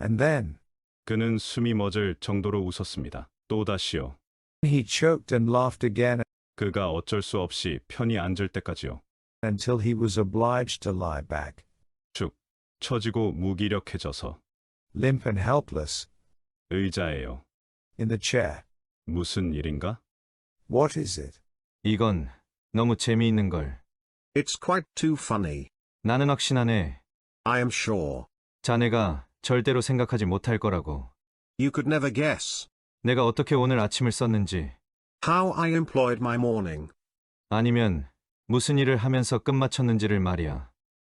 Speaker 2: and then
Speaker 3: 그는 숨이 멎을 정도로 웃었습니다. 또다시요.
Speaker 2: he choked and laughed again
Speaker 3: 그가 어쩔 수 없이 편히 앉을 때까지요.
Speaker 2: until he was obliged to lie back,
Speaker 3: 축 처지고 무기력해져서
Speaker 2: limp and helpless,
Speaker 3: 의자에요.
Speaker 2: in the chair.
Speaker 3: 무슨 일인가?
Speaker 2: What is it?
Speaker 4: 이건 너무 재미있는 걸.
Speaker 1: It's quite too funny.
Speaker 4: 나는 확신하네.
Speaker 1: I am sure.
Speaker 4: 자네가 절대로 생각하지 못할 거라고.
Speaker 1: You could never guess
Speaker 4: 내가 어떻게 오늘 아침을 썼는지,
Speaker 1: how I employed my morning,
Speaker 4: 아니면 무슨 일을 하면서 끝마쳤는지를 말이야.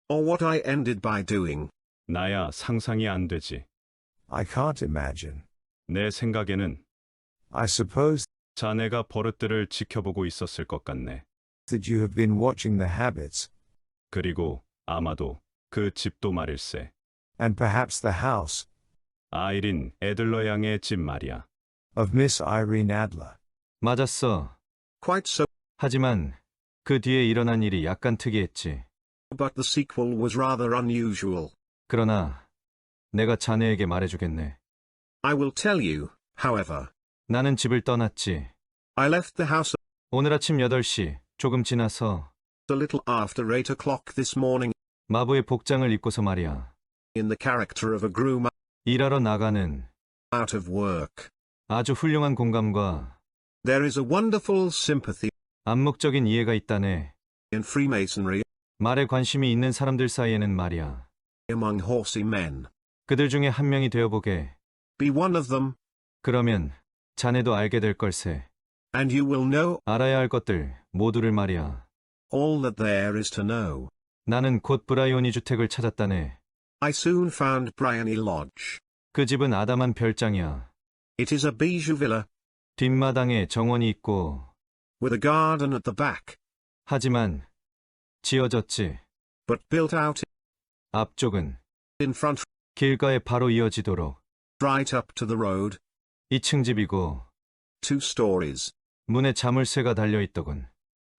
Speaker 1: or what I ended by doing.
Speaker 3: 나야 상상이 안 되지.
Speaker 2: I can't imagine.
Speaker 3: 내 생각에는
Speaker 2: I suppose
Speaker 3: 자네가 버릇들을 지켜보고 있었을 것 같네.
Speaker 2: that you have been watching the habits,
Speaker 3: 그리고 아마도 그 집도 말일세.
Speaker 2: and perhaps the house,
Speaker 3: 아이린 애들러 양의 집 말이야.
Speaker 2: of Miss Irene Adler.
Speaker 4: 맞았어.
Speaker 1: Quite so,
Speaker 4: 하지만 그 뒤에 일어난 일이 약간 특이했지.
Speaker 1: but the sequel was rather unusual.
Speaker 4: 그러나 내가 자네에게 말해주겠네.
Speaker 1: I will tell you, however.
Speaker 4: 나는 집을 떠났지.
Speaker 1: I left the house
Speaker 4: 오늘 아침 8시 조금 지나서
Speaker 1: a little after 8 o'clock this morning
Speaker 4: 마부의 복장을 입고서 말이야.
Speaker 1: in the character of a groom
Speaker 4: 일하러 나가는
Speaker 1: out of work.
Speaker 4: 아주 훌륭한 공감과
Speaker 1: There is a wonderful sympathy
Speaker 4: 암묵적인 이해가 있다네.
Speaker 1: in Freemasonry
Speaker 4: 말에 관심이 있는 사람들 사이에는 말이야.
Speaker 1: among horsey men.
Speaker 4: 그들 중에 한 명이 되어보게.
Speaker 1: Be one of them,
Speaker 4: 그러면 자네도 알게 될 걸세.
Speaker 1: and you will know
Speaker 4: 알아야 할 것들 모두를 말이야.
Speaker 1: all that there is to know.
Speaker 4: 나는 곧 브라이오니 주택을 찾았다네.
Speaker 1: I soon found Bryony Lodge.
Speaker 4: 그 집은 아담한 별장이야.
Speaker 1: It is a bijou villa
Speaker 4: 뒷마당에 정원이 있고,
Speaker 1: with a garden at the back,
Speaker 4: 하지만 지어졌지.
Speaker 1: but built out
Speaker 4: 앞쪽은
Speaker 1: in front
Speaker 4: 길가에 바로 이어지도록
Speaker 1: right up to the road,
Speaker 4: 2층 집이고
Speaker 1: 2 stories,
Speaker 4: 문에 자물쇠가 달려있더군.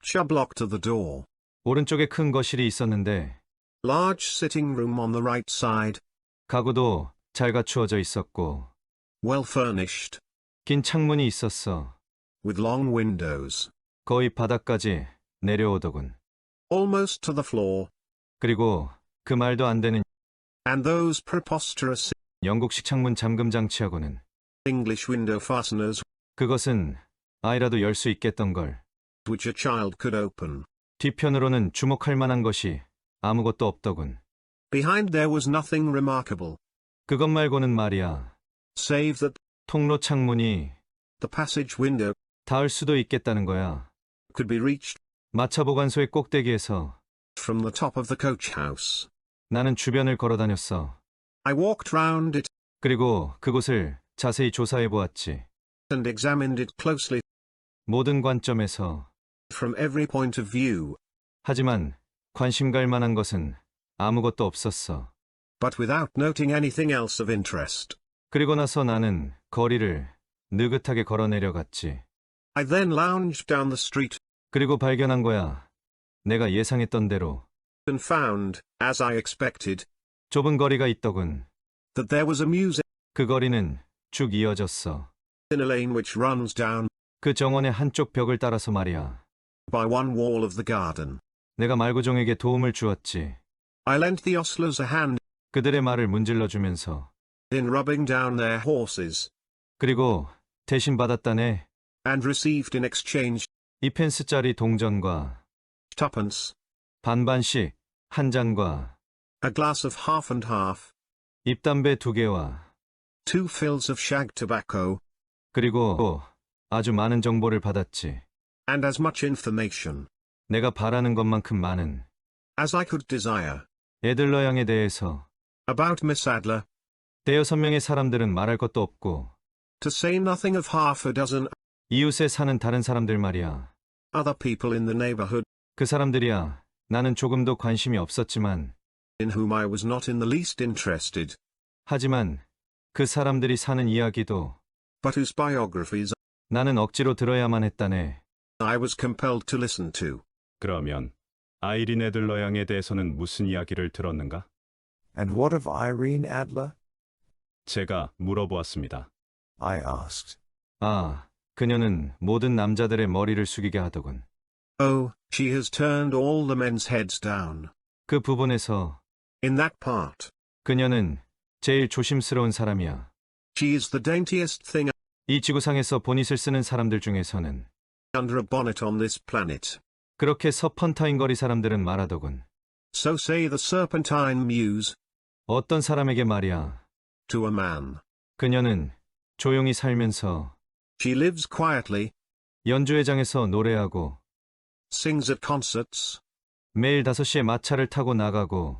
Speaker 1: shub lock to the door.
Speaker 4: 오른쪽에 큰 거실이 있었는데
Speaker 1: Large sitting room on the right side,
Speaker 4: 가구도 잘 갖추어져 있었고
Speaker 1: well furnished,
Speaker 4: 긴 창문이 있었어.
Speaker 1: with long windows,
Speaker 4: 거의 바닥까지 내려오더군.
Speaker 1: almost to the floor,
Speaker 4: 그리고 그 말도 안 되는
Speaker 1: and those preposterous
Speaker 4: 영국식 창문 잠금 장치하고는
Speaker 1: English window fasteners
Speaker 4: 그것은 아이라도 열 수 있겠던 걸.
Speaker 1: which a child could open.
Speaker 4: 뒤편으로는 주목할 만한 것이 아무것도 없더군.
Speaker 1: Behind there was nothing remarkable,
Speaker 4: 그것 말고는 말이야.
Speaker 1: save that
Speaker 4: 통로 창문이
Speaker 1: the passage window
Speaker 4: 닿을 수도 있겠다는 거야.
Speaker 1: could be reached
Speaker 4: 마차 보관소의 꼭대기에서
Speaker 1: from the top of the coach house.
Speaker 4: 나는 주변을 걸어 다녔어.
Speaker 1: I walked round it
Speaker 4: 그리고 그곳을 자세히 조사해 보았지.
Speaker 1: and examined it closely
Speaker 4: 모든 관점에서.
Speaker 1: from every point of view,
Speaker 4: 하지만 관심 갈 만한 것은 아무것도 없었어.
Speaker 1: but without noting anything else of interest.
Speaker 4: 그리고 나서 나는 거리를 느긋하게 걸어 내려갔지.
Speaker 1: I then lounged down the street
Speaker 4: 그리고 발견한 거야. 내가 예상했던 대로
Speaker 1: and found, as I expected,
Speaker 4: 좁은 거리가 있더군.
Speaker 1: that there was a museum
Speaker 4: 그 거리는 쭉 이어졌어.
Speaker 1: in a lane which runs down
Speaker 4: 그 정원의 한쪽 벽을 따라서 말이야.
Speaker 1: by one wall of the garden.
Speaker 4: 내가 말구종에게 도움을 주었지.
Speaker 1: I lent the ostlers a hand
Speaker 4: 그들의 말을 문질러 주면서.
Speaker 1: in rubbing down their horses,
Speaker 4: 그리고 대신 받았다네.
Speaker 1: and received in exchange
Speaker 4: 2펜스짜리 동전과
Speaker 1: twopence,
Speaker 4: 반반씩 한 잔과
Speaker 1: a glass of half and half,
Speaker 4: 입담배 2개와
Speaker 1: 2 fills of shag tobacco,
Speaker 4: 그리고 또 아주 많은 정보를 받았지.
Speaker 1: and as much information
Speaker 4: 내가 바라는 것만큼 많은
Speaker 1: as I could desire
Speaker 4: 애들러 양에 대해서.
Speaker 1: about Miss Adler,
Speaker 4: 5-6명의 사람들은 말할 것도 없고
Speaker 1: to say nothing of half a dozen
Speaker 4: 이웃에 사는 다른 사람들 말이야.
Speaker 1: other people in the neighborhood
Speaker 4: 그 사람들이야. 나는 조금도 관심이 없었지만
Speaker 1: in whom I was not in the least interested,
Speaker 4: 하지만 그 사람들이 사는 이야기도
Speaker 1: but whose biographies
Speaker 4: 나는 억지로 들어야만 했다네.
Speaker 1: I was compelled to listen to.
Speaker 3: 그러면 아이린 애들러 양에 대해서는 무슨 이야기를 들었는가?
Speaker 2: And what of Irene Adler?
Speaker 3: 제가 물어보았습니다.
Speaker 2: I asked.
Speaker 4: 아, 그녀는 모든 남자들의 머리를 숙이게 하더군.
Speaker 1: Oh, she has turned all the men's heads down.
Speaker 4: 그 부분에서
Speaker 1: In that part,
Speaker 4: 그녀는 제일 조심스러운 사람이야.
Speaker 1: she is the daintiest thing
Speaker 4: 이 지구상에서 보닛을 쓰는 사람들 중에서는.
Speaker 1: under a bonnet on this planet.
Speaker 4: 그렇게 서펀타인 거리 사람들은 말하더군.
Speaker 1: So say the Serpentine Muse.
Speaker 4: 어떤 사람에게 말이야.
Speaker 1: to a man.
Speaker 4: 그녀는 조용히 살면서
Speaker 1: She lives quietly,
Speaker 4: 연주회장에서 노래하고
Speaker 1: sings at concerts,
Speaker 4: 매일 5시에 마차를 타고 나가고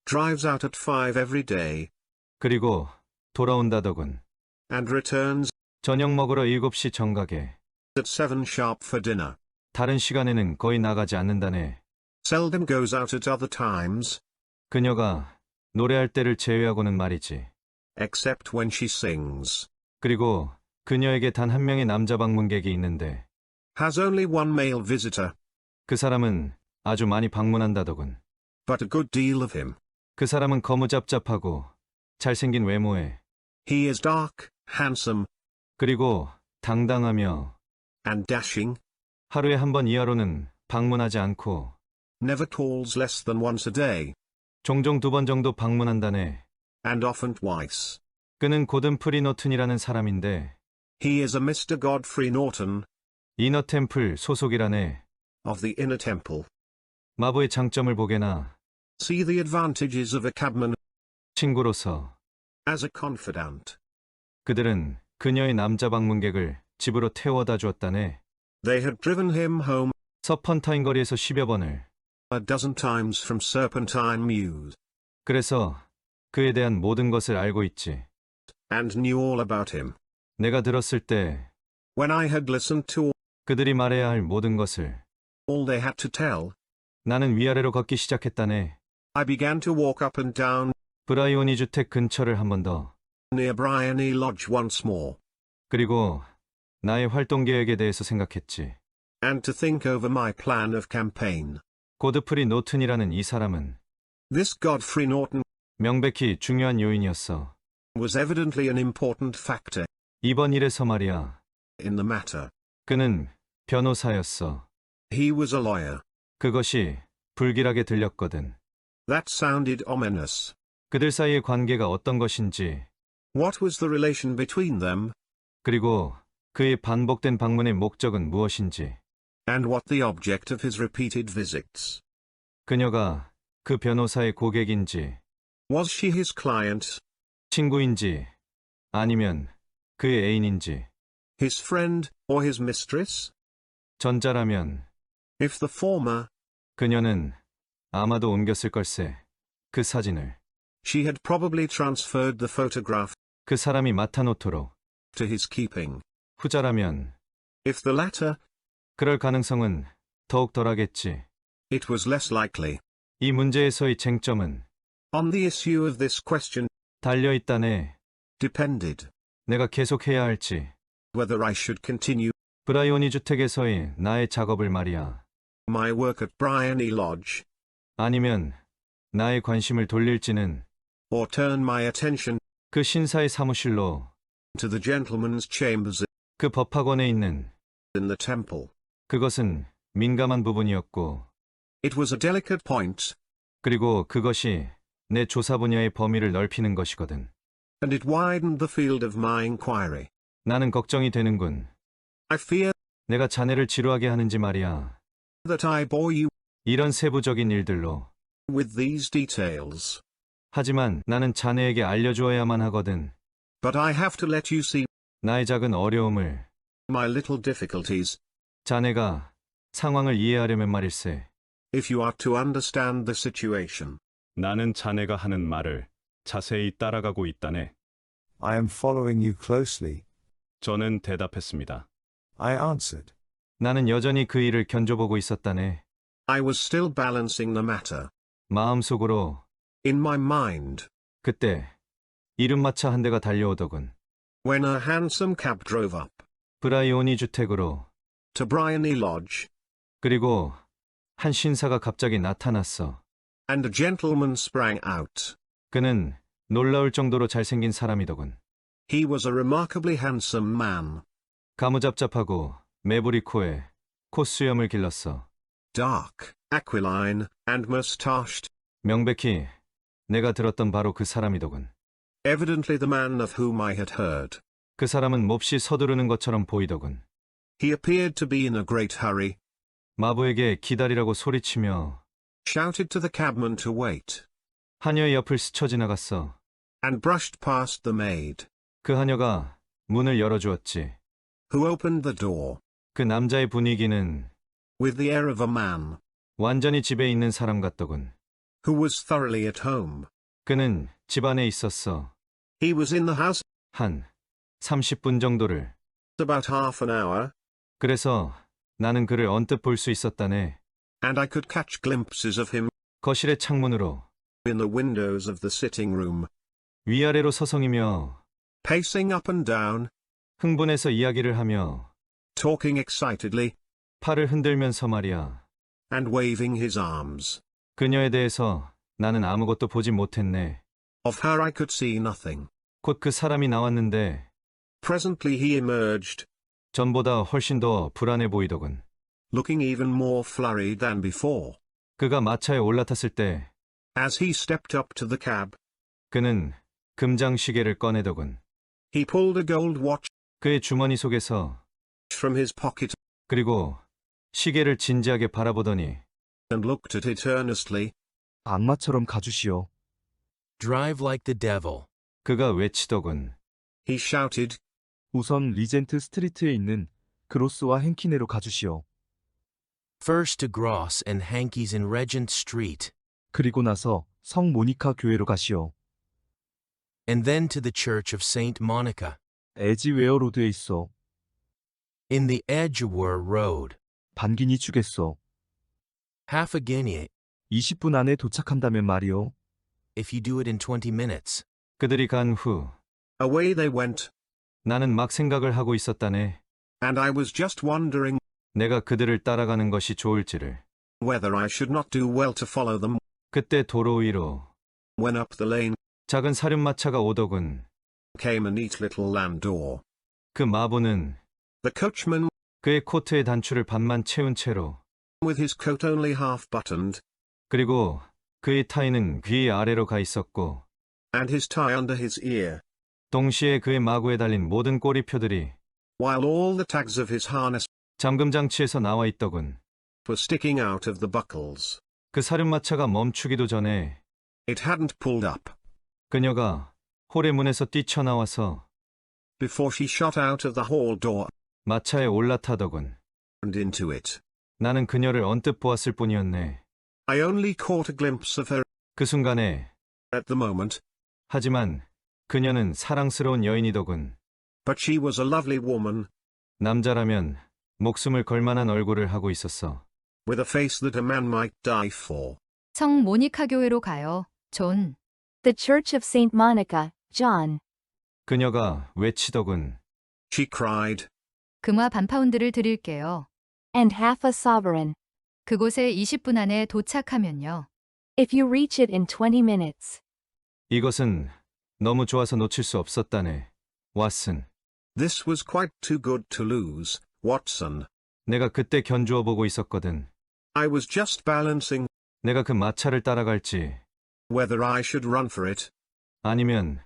Speaker 1: drives out at 5 every day,
Speaker 4: 그리고 돌아온다더군.
Speaker 1: and returns
Speaker 4: 저녁 먹으러 7시 정각에.
Speaker 1: at 7 sharp for dinner.
Speaker 4: 다른 시간에는 거의 나가지 않는다네.
Speaker 1: Seldom goes out at other times,
Speaker 4: 그녀가 노래할 때를 제외하고는 말이지.
Speaker 1: except when she sings.
Speaker 4: 그리고 그녀에게 단 한 명의 남자 방문객이 있는데
Speaker 1: Has only one male visitor,
Speaker 4: 그 사람은 아주 많이 방문한다더군.
Speaker 1: but a good deal of him.
Speaker 4: 그 사람은 거무잡잡하고 잘생긴 외모에
Speaker 1: He is dark, handsome,
Speaker 4: 그리고 당당하며
Speaker 1: and dashing,
Speaker 4: 하루에 한 번 이하로는 방문하지 않고
Speaker 1: never calls less than once a day,
Speaker 4: 종종 2번 정도 방문한다네.
Speaker 1: and often twice.
Speaker 4: 그는 고든 프리노튼이라는 사람인데
Speaker 1: He is a Mr. Godfrey Norton,
Speaker 4: 이너템플 소속이라네.
Speaker 1: of the Inner Temple.
Speaker 4: 마부의 장점을 보게나
Speaker 1: See the advantages of a cabman
Speaker 4: 친구로서
Speaker 1: as a confidant.
Speaker 4: 그들은 그녀의 남자 방문객을 집으로 태워다 주었다네.
Speaker 1: They had driven him home
Speaker 4: 서펀타인 거리에서 10여 번을.
Speaker 1: a dozen times from Serpentine Mews,
Speaker 4: 그래서 그에 대한 모든 것을 알고 있지.
Speaker 1: and knew all about him.
Speaker 4: 내가 들었을 때
Speaker 1: When I had listened to
Speaker 4: 그들이 말해야 할 모든 것을
Speaker 1: all they had to tell,
Speaker 4: 나는 위아래로 걷기 시작했다네.
Speaker 1: I began to walk up and down
Speaker 4: 브라이오니 주택 근처를 한 번 더.
Speaker 1: near Bryony Lodge once more,
Speaker 4: 그리고 나의 활동 계획에 대해서 생각했지.
Speaker 1: and to think over my plan of campaign.
Speaker 4: 고드프리 노튼이라는 이 사람은
Speaker 1: This Godfrey Norton
Speaker 4: 명백히 중요한 요인이었어.
Speaker 1: was evidently an important factor
Speaker 4: 이번 일에서 말이야.
Speaker 1: in the matter.
Speaker 4: 그는 변호사였어.
Speaker 1: He was a lawyer.
Speaker 4: 그것이 불길하게 들렸거든.
Speaker 1: That sounded ominous.
Speaker 4: 그들 사이의 관계가 어떤 것인지,
Speaker 1: What was the relation between them,
Speaker 4: 그리고 그의 반복된 방문의 목적은 무엇인지,
Speaker 1: and what the object of his repeated visits?
Speaker 4: 그녀가 그 변호사의 고객인지,
Speaker 1: Was she his client,
Speaker 4: 친구인지, 아니면 그의 애인인지,
Speaker 1: his friend, or his mistress?
Speaker 4: 전자라면
Speaker 1: If the former,
Speaker 4: 그녀는 아마도 옮겼을 걸세. 그 사진을
Speaker 1: she had probably transferred the photograph
Speaker 4: 그 사람이 맡아놓도록.
Speaker 1: to his keeping.
Speaker 4: 후자라면
Speaker 1: If the latter,
Speaker 4: 그럴 가능성은 더욱 덜하겠지.
Speaker 1: it was less likely.
Speaker 4: 이 문제에서의 쟁점은
Speaker 1: On the issue of this question
Speaker 4: 달려있다네.
Speaker 1: depended
Speaker 4: 내가 계속해야 할지.
Speaker 1: whether I should continue
Speaker 4: 브라이오니 주택에서의 나의 작업을 말이야.
Speaker 1: my work at Bryony Lodge,
Speaker 4: 아니면 나의 관심을 돌릴지는
Speaker 1: or turn my attention
Speaker 4: 그 신사의 사무실로,
Speaker 1: to the gentleman's chambers
Speaker 4: 그 법학원에 있는.
Speaker 1: in the temple.
Speaker 4: 그것은 민감한 부분이었고,
Speaker 1: It was a delicate point,
Speaker 4: 그리고 그것이 내 조사 분야의 범위를 넓히는 것이거든.
Speaker 1: and it widened the field of my inquiry.
Speaker 4: 나는 걱정이 되는군.
Speaker 1: I fear
Speaker 4: 내가 자네를 지루하게 하는지 말이야.
Speaker 1: that I bore you
Speaker 4: 이런 세부적인 일들로.
Speaker 1: with these details,
Speaker 4: 하지만 나는 자네에게 알려주어야만 하거든.
Speaker 1: but I have to let you see
Speaker 4: 나의 작은 어려움을.
Speaker 1: my little difficulties,
Speaker 4: 자네가 상황을 이해하려면 말일세.
Speaker 1: if you are to understand the situation.
Speaker 3: 나는 자네가 하는 말을 자세히 따라가고 있다네.
Speaker 2: I am following you closely,
Speaker 3: 저는 대답했습니다.
Speaker 2: I answered.
Speaker 4: 나는 여전히 그 일을 견줘보고 있었다네.
Speaker 1: I was still balancing the matter.
Speaker 4: 마음속으로.
Speaker 1: In my mind,
Speaker 4: 그때 이륜마차 한 대가 달려오더군.
Speaker 1: when a handsome cab drove up
Speaker 4: 브라이오니 주택으로.
Speaker 1: to Bryony Lodge,
Speaker 4: 그리고 한 신사가 갑자기 나타났어.
Speaker 1: and a gentleman sprang out.
Speaker 4: 그는 놀라울 정도로 잘생긴 사람이더군.
Speaker 1: He was a remarkably handsome man,
Speaker 4: 가무잡잡하고 매부리 코에 콧수염을 길렀어.
Speaker 1: dark, aquiline, and moustached,
Speaker 4: 명백히 내가 들었던 바로 그 사람이더군.
Speaker 1: evidently the man of whom I had heard.
Speaker 4: 그 사람은 몹시 서두르는 것처럼 보이더군.
Speaker 1: He appeared to be in a great hurry,
Speaker 4: 마부에게 기다리라고 소리치며
Speaker 1: shouted to the cabman to wait,
Speaker 4: 하녀의 옆을 스쳐 지나갔어.
Speaker 1: and brushed past the maid,
Speaker 4: 그 하녀가 문을 열어주었지.
Speaker 1: who opened the door,
Speaker 4: 그 남자의 분위기는
Speaker 1: with the air of a man,
Speaker 4: 완전히 집에 있는 사람 같더군.
Speaker 1: who was thoroughly at home.
Speaker 4: 그는 집 안에 있었어.
Speaker 1: He was in the house
Speaker 4: 한 30분 정도를.
Speaker 1: about half an hour,
Speaker 4: 그래서 나는 그를 언뜻 볼 수 있었다네.
Speaker 1: and I could catch glimpses of him
Speaker 4: 거실의 창문으로
Speaker 1: in the windows of the sitting room,
Speaker 4: 위아래로 서성이며
Speaker 1: pacing up and down,
Speaker 4: 흥분해서 이야기를 하며
Speaker 1: talking excitedly,
Speaker 4: 팔을 흔들면서 말이야.
Speaker 1: and waving his arms.
Speaker 4: 그녀에 대해서 나는 아무것도 보지 못했네.
Speaker 1: Of her I could see nothing.
Speaker 4: 곧 그 사람이 나왔는데
Speaker 1: Presently he emerged,
Speaker 4: 전보다 훨씬 더 불안해 보이더군.
Speaker 1: looking even more flurried than before.
Speaker 4: 그가 마차에 올라탔을 때
Speaker 1: As he stepped up to the cab,
Speaker 4: 그는 금장 시계를 꺼내더군.
Speaker 1: he pulled a gold watch
Speaker 4: 그의 주머니 속에서
Speaker 1: from his pocket
Speaker 4: 그리고 시계를 진지하게 바라보더니
Speaker 1: and looked at it earnestly.
Speaker 6: 악마처럼 가주시오.
Speaker 5: Drive like the devil.
Speaker 4: 그가 외치더군.
Speaker 1: He shouted,
Speaker 6: 우선 리젠트 스트리트에 있는 그로스와 행키네로 가주시오.
Speaker 5: First to Gross and Hankey's in Regent Street,
Speaker 6: 그리고 나서 성 모니카 교회로 가시오.
Speaker 5: and then to the Church of Saint Monica,
Speaker 6: 에지웨어 로드에 있어.
Speaker 5: in the Edgeware Road.
Speaker 6: 반기니 주겠소.
Speaker 5: Half a guinea
Speaker 6: 20분 안에 도착한다면 말이오.
Speaker 5: if you do it in 20 minutes.
Speaker 4: 그들이 간 후
Speaker 1: away they went,
Speaker 4: 나는 막 생각을 하고 있었다네.
Speaker 1: and I was just wondering
Speaker 4: 내가 그들을 따라가는 것이 좋을지를.
Speaker 1: whether I should not do well to follow them,
Speaker 4: 그때 도로 위로
Speaker 1: when up the lane
Speaker 4: 작은 사륜마차가 오더군.
Speaker 1: came a neat little landau.
Speaker 4: 그 마부는
Speaker 1: The coachman,
Speaker 4: 그의 코트의 단추를 반만 채운 채로
Speaker 1: with his coat only half buttoned,
Speaker 4: 그리고 그의 타이는 귀 아래로 가 있었고
Speaker 1: and his tie under his ear,
Speaker 4: 동시에 그의 마구에 달린 모든 꼬리표들이
Speaker 1: while all the tags of his harness
Speaker 4: 잠금장치에서 나와 있더군.
Speaker 1: were sticking out of the buckles.
Speaker 4: 그 사륜마차가 멈추기도 전에
Speaker 1: It hadn't pulled up
Speaker 4: 그녀가 홀의 문에서 뛰쳐나와서
Speaker 1: before she shot out of the hall door
Speaker 4: 마차에 올라타더군.
Speaker 1: and into it.
Speaker 4: 나는 그녀를 언뜻 보았을 뿐이었네.
Speaker 1: I only caught a glimpse of her
Speaker 4: 그 순간에
Speaker 1: at the moment,
Speaker 4: 하지만 그녀는 사랑스러운 여인이더군.
Speaker 1: but she was a lovely woman,
Speaker 4: 남자라면 목숨을 걸 만한 얼굴을 하고 있었어.
Speaker 1: with a face that a man might die for.
Speaker 8: 성 모니카 교회로 가요. 존.
Speaker 7: The Church of Saint Monica, John.
Speaker 4: 그녀가 외치더군.
Speaker 1: She cried,
Speaker 8: 금화 반파운드를 드릴게요.
Speaker 7: And half a sovereign.
Speaker 8: 그곳에 20분 안에 도착하면요.
Speaker 7: If you reach it in 20 minutes.
Speaker 4: 이것은 너무 좋아서 놓칠 수 없었다네. 왓슨.
Speaker 1: This was quite too good to lose, Watson.
Speaker 4: 내가 그때 견주어 보고 있었거든.
Speaker 1: I was just balancing
Speaker 4: 내가 그 마차를 따라갈지
Speaker 1: whether I should run for it,
Speaker 4: 아니면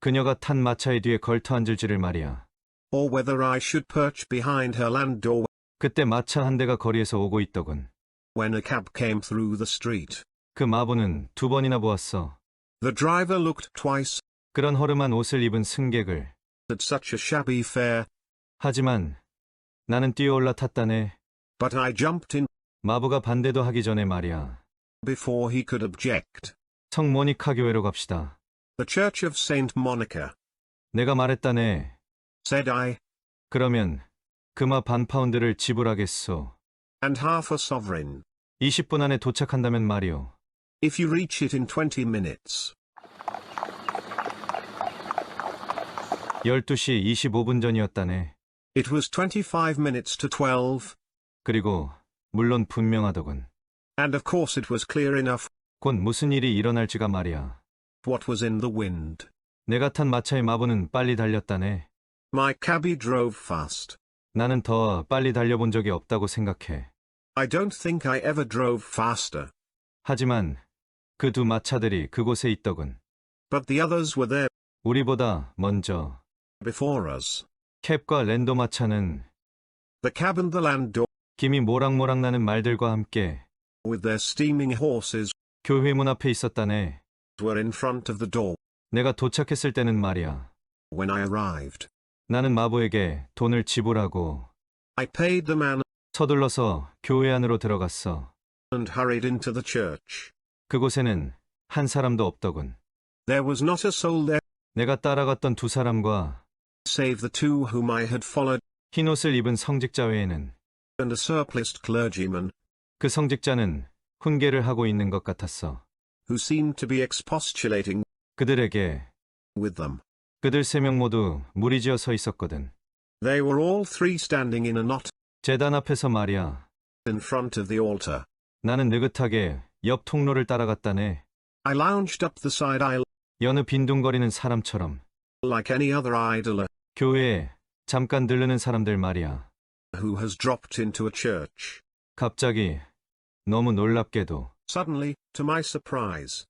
Speaker 4: 그녀가 탄 마차의 뒤에 걸터 앉을지를 말이야.
Speaker 1: or whether I should perch behind her landau
Speaker 4: 그때 마차 한 대가 거리에서 오고 있더군.
Speaker 1: when a cab came through the street.
Speaker 4: 그 마부는 2번이나 보았어.
Speaker 1: The driver looked twice
Speaker 4: 그런 허름한 옷을 입은 승객을.
Speaker 1: at such a shabby fare,
Speaker 4: 하지만 나는 뛰어 올라탔다네.
Speaker 1: but I jumped in
Speaker 4: 마부가 반대도 하기 전에 말이야.
Speaker 1: before he could object.
Speaker 4: 성 모니카 교회로 갑시다.
Speaker 1: The Church of Saint Monica,
Speaker 4: 내가 말했다네.
Speaker 1: said I,
Speaker 4: 그러면 금화 반 파운드를 지불하겠소.
Speaker 1: and half a sovereign,
Speaker 4: 20분 안에 도착한다면 말이오.
Speaker 1: if you reach it in 20 minutes.
Speaker 4: 12시 25분 전이었다네.
Speaker 1: It was 25 minutes to 12,
Speaker 4: 그리고 물론 분명하더군.
Speaker 1: and of course it was clear enough
Speaker 4: 곧 무슨 일이 일어날지가 말이야.
Speaker 1: what was in the wind.
Speaker 4: 내가 탄 마차의 마부는 빨리 달렸다네.
Speaker 1: My cabby drove fast.
Speaker 4: 나는 더 빨리 달려본 적이 없다고 생각해.
Speaker 1: I don't think I ever drove faster,
Speaker 4: 하지만 그 두 마차들이 그곳에 있더군.
Speaker 1: but the others were there
Speaker 4: 우리보다 먼저.
Speaker 1: before us.
Speaker 4: 캡과 랜도 마차는
Speaker 1: The cab and the landau,
Speaker 4: 김이 모락모락 나는 말들과 함께
Speaker 1: with their steaming horses,
Speaker 4: 교회 문 앞에 있었다네.
Speaker 1: were in front of the door.
Speaker 4: 내가 도착했을 때는 말이야.
Speaker 1: When I arrived,
Speaker 4: 나는 마부에게 돈을 지불하고
Speaker 1: I paid the man
Speaker 4: 서둘러서 교회 안으로 들어갔어.
Speaker 1: and hurried into the church.
Speaker 4: 그곳에는 한 사람도 없더군.
Speaker 1: There was not a soul there,
Speaker 4: 내가 따라갔던 두 사람과
Speaker 1: save the two whom I had followed,
Speaker 4: 흰 옷을 입은 성직자 외에는
Speaker 1: and a surpliced clergyman,
Speaker 4: 그 성직자는 훈계를 하고 있는 것 같았어.
Speaker 1: who seemed to be expostulating
Speaker 4: 그들에게
Speaker 1: with them.
Speaker 4: 그들 세 명 모두 무리지어 서 있었거든.
Speaker 1: They were all three standing in a knot
Speaker 4: 제단 앞에서 말이야.
Speaker 1: in front of the altar.
Speaker 4: 나는 느긋하게 옆 통로를 따라갔다네.
Speaker 1: I lounged up the side aisle
Speaker 4: 여느 빈둥거리는 사람처럼
Speaker 1: like any other idler
Speaker 4: 교회에 잠깐 들르는 사람들 말이야.
Speaker 1: who has dropped into a church.
Speaker 4: 갑자기 너무 놀랍게도
Speaker 1: Suddenly, to my surprise,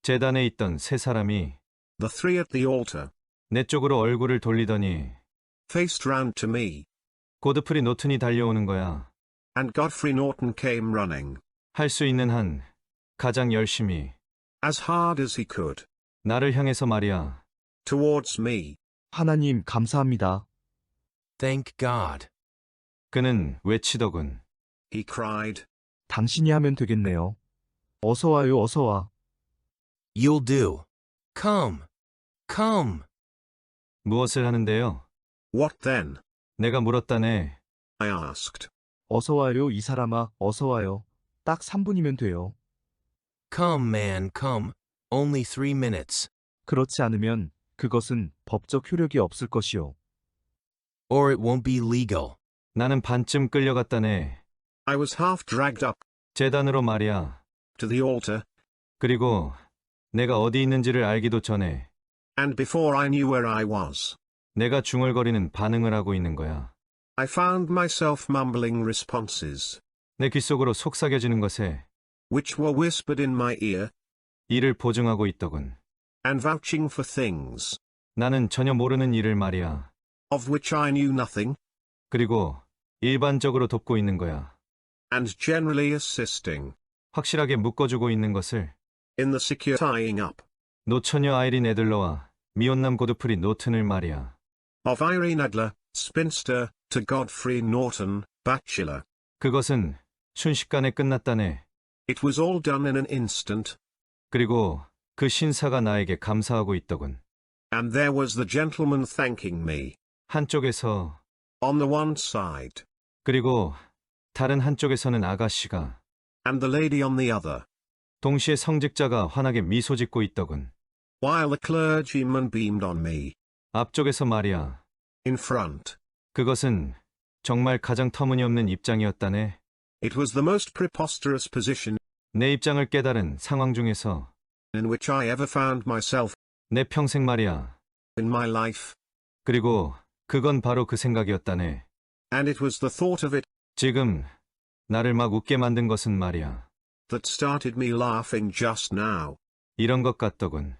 Speaker 4: 제단에 있던 세 사람이
Speaker 1: the three at the altar
Speaker 4: 내 쪽으로 얼굴을 돌리더니
Speaker 1: faced round to me,
Speaker 4: 고드프리 노튼이 달려오는 거야.
Speaker 1: and Godfrey Norton came running,
Speaker 4: 할 수 있는 한 가장 열심히
Speaker 1: as hard as he could,
Speaker 4: 나를 향해서 말이야.
Speaker 1: towards me.
Speaker 6: 하나님 감사합니다.
Speaker 5: Thank God.
Speaker 4: 그는 외치더군.
Speaker 1: He cried,
Speaker 6: 당신이 하면 되겠네요. 어서 와요, 어서 와.
Speaker 5: You'll do. Come. Come.
Speaker 4: 무엇을 하는데요?
Speaker 1: "What then?"
Speaker 4: 내가 물었다네.
Speaker 1: I asked.
Speaker 6: 어서 와요, 이 사람아, 어서 와요. 딱 3분이면 돼요.
Speaker 5: Come, man, come. Only 3 minutes.
Speaker 6: 그렇지 않으면 그것은 법적 효력이 없을 것이요.
Speaker 5: Or it won't be legal.
Speaker 4: 나는 반쯤 끌려갔다네.
Speaker 1: I was half dragged up
Speaker 4: 제단으로 말이야.
Speaker 1: to the altar,
Speaker 4: 그리고 내가 어디 있는지를 알기도 전에
Speaker 1: and before I knew where I was,
Speaker 4: 내가 중얼거리는 반응을 하고 있는 거야.
Speaker 1: I found myself mumbling responses,
Speaker 4: 내 귓속으로 속삭여지는 것에
Speaker 1: which were whispered in my ear,
Speaker 4: 이를 보증하고 있더군.
Speaker 1: and vouching for things,
Speaker 4: 나는 전혀 모르는 일을 말이야.
Speaker 1: of which I knew nothing,
Speaker 4: 그리고 일반적으로 돕고 있는 거야.
Speaker 1: and generally assisting,
Speaker 4: 확실하게 묶어주고 있는 것을
Speaker 1: in the secure tying up,
Speaker 4: 노처녀 아이린 애들러와 미혼남 고드프리 노튼을 말이야.
Speaker 1: of Irene Adler, spinster, to Godfrey Norton, bachelor.
Speaker 4: 그것은 순식간에 끝났다네.
Speaker 1: It was all done in an instant,
Speaker 4: 그리고 그 신사가 나에게 감사하고 있더군.
Speaker 1: and there was the gentleman thanking me,
Speaker 4: 한쪽에서
Speaker 1: on the one side,
Speaker 4: 그리고 다른 한쪽에서는 아가씨가
Speaker 1: and the lady on the other,
Speaker 4: 동시에 성직자가 환하게 미소 짓고 있더군.
Speaker 1: while the clergyman beamed on me,
Speaker 4: 앞쪽에서 말이야.
Speaker 1: in front.
Speaker 4: 그것은 정말 가장 터무니없는 입장이었다네.
Speaker 1: It was the most preposterous position
Speaker 4: 내 입장을 깨달은 상황 중에서
Speaker 1: in which I ever found myself
Speaker 4: 내 평생 말이야.
Speaker 1: in my life,
Speaker 4: 그리고 그건 바로 그 생각이었다네.
Speaker 1: and it was the thought of it
Speaker 4: 지금 나를 막 웃게 만든 것은 말이야.
Speaker 1: that started me laughing just now.
Speaker 4: 이런 것 같더군.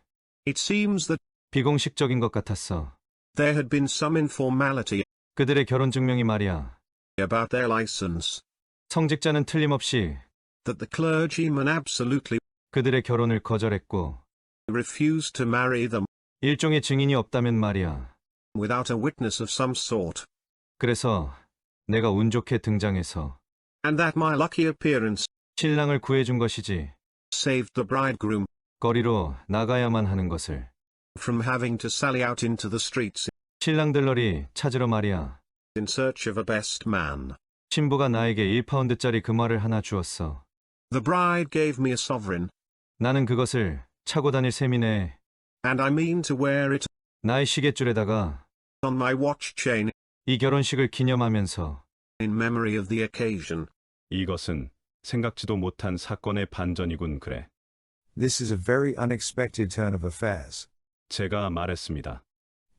Speaker 1: It seems that
Speaker 4: 비공식적인 것 같았어.
Speaker 1: there had been some informality
Speaker 4: 그들의 결혼 증명이 말이야.
Speaker 1: about their license,
Speaker 4: 성직자는 틀림없이
Speaker 1: that the clergyman absolutely
Speaker 4: 그들의 결혼을 거절했고
Speaker 1: refused to marry them
Speaker 4: 일종의 증인이 없다면 말이야.
Speaker 1: without a witness of some sort,
Speaker 4: 그래서 내가 운 좋게 등장해서
Speaker 1: and that my lucky appearance
Speaker 4: 신랑을 구해준 것이지.
Speaker 1: saved the bridegroom
Speaker 4: 거리로 나가야만 하는 것을
Speaker 1: from having to sally out into the streets
Speaker 4: 신랑들러리 찾으러 말이야.
Speaker 1: in search of a best man.
Speaker 4: 신부가 나에게 1파운드짜리 금화를 하나 주었어.
Speaker 1: The bride gave me a sovereign,
Speaker 4: 나는 그것을 차고 다닐 셈이네.
Speaker 1: and I mean to wear it
Speaker 4: 나의 시계줄에다가
Speaker 1: on my watch chain
Speaker 4: 이 결혼식을 기념하면서
Speaker 1: in memory of the occasion.
Speaker 3: 이것은 생각지도 못한 사건의 반전이군 그래.
Speaker 2: This is a very unexpected turn of affairs,
Speaker 3: 제가 말했습니다.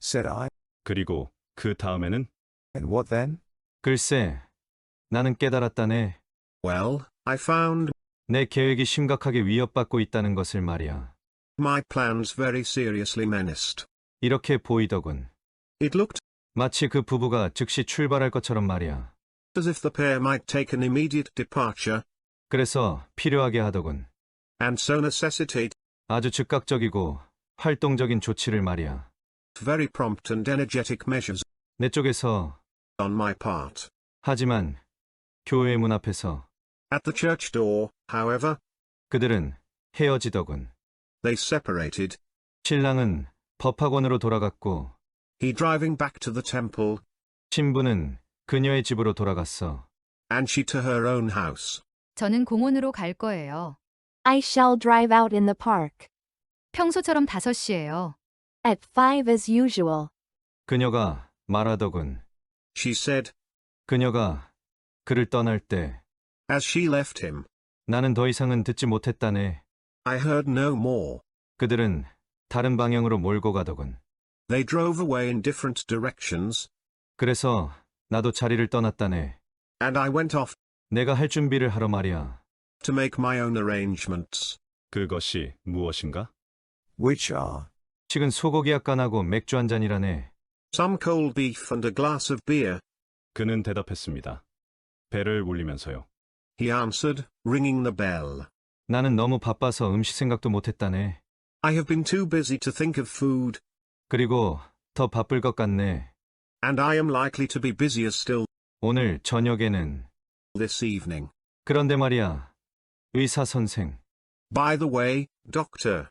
Speaker 2: said I.
Speaker 3: 그리고 그 다음에는
Speaker 2: And what then?
Speaker 4: 글쎄, 나는 깨달았다네.
Speaker 1: Well, I found
Speaker 4: 내 계획이 심각하게 위협받고 있다는 것을 말이야.
Speaker 1: my plans very seriously menaced.
Speaker 4: 이렇게 보이더군.
Speaker 1: It looked
Speaker 4: 마치 그 부부가 즉시 출발할 것처럼 말이야.
Speaker 1: as if the pair might take an immediate departure,
Speaker 4: 그래서 필요하게 하더군.
Speaker 1: and so necessitate
Speaker 4: 아주 즉각적이고 활동적인 조치를 말이야.
Speaker 1: Very prompt and energetic measures
Speaker 4: 내 쪽에서.
Speaker 1: on my part.
Speaker 4: 하지만 교회 문 앞에서
Speaker 1: At the church door, however,
Speaker 4: 그들은 헤어지더군.
Speaker 1: they separated.
Speaker 4: 신랑은 법학원으로 돌아갔고
Speaker 1: He driving back to the temple,
Speaker 4: 신부는 그녀의 집으로 돌아갔어.
Speaker 1: and she to her own house.
Speaker 8: 저는 공원으로 갈 거예요.
Speaker 7: I shall drive out in the park.
Speaker 8: 평소처럼 5시예요.
Speaker 7: At 5 as usual.
Speaker 4: 그녀가 말하더군.
Speaker 1: She said,
Speaker 4: 그녀가 그를 떠날 때
Speaker 1: as she left him.
Speaker 4: 나는 더 이상은 듣지 못했다네.
Speaker 1: I heard no more.
Speaker 4: 그들은 다른 방향으로 몰고 가더군.
Speaker 1: They drove away in different directions,
Speaker 4: 그래서 나도 자리를 떠났다네.
Speaker 1: and I went off
Speaker 4: 내가 할 준비를 하러 말이야.
Speaker 1: to make my own arrangements.
Speaker 3: 그것이 무엇인가?
Speaker 2: Which are,
Speaker 4: 식은 소고기 약간하고 맥주 한 잔이라네.
Speaker 1: Some cold beef and a glass of beer,
Speaker 3: 그는 대답했습니다. 배를 울리면서요.
Speaker 1: he answered, ringing the bell.
Speaker 4: 나는 너무 바빠서 음식 생각도 못했다네.
Speaker 1: I have been too busy to think of food,
Speaker 4: 그리고 더 바쁠 것 같네.
Speaker 1: and I am likely to be busier still
Speaker 4: 오늘 저녁에는.
Speaker 1: this evening.
Speaker 4: 그런데 말이야. 의사 선생.
Speaker 1: By the way, doctor,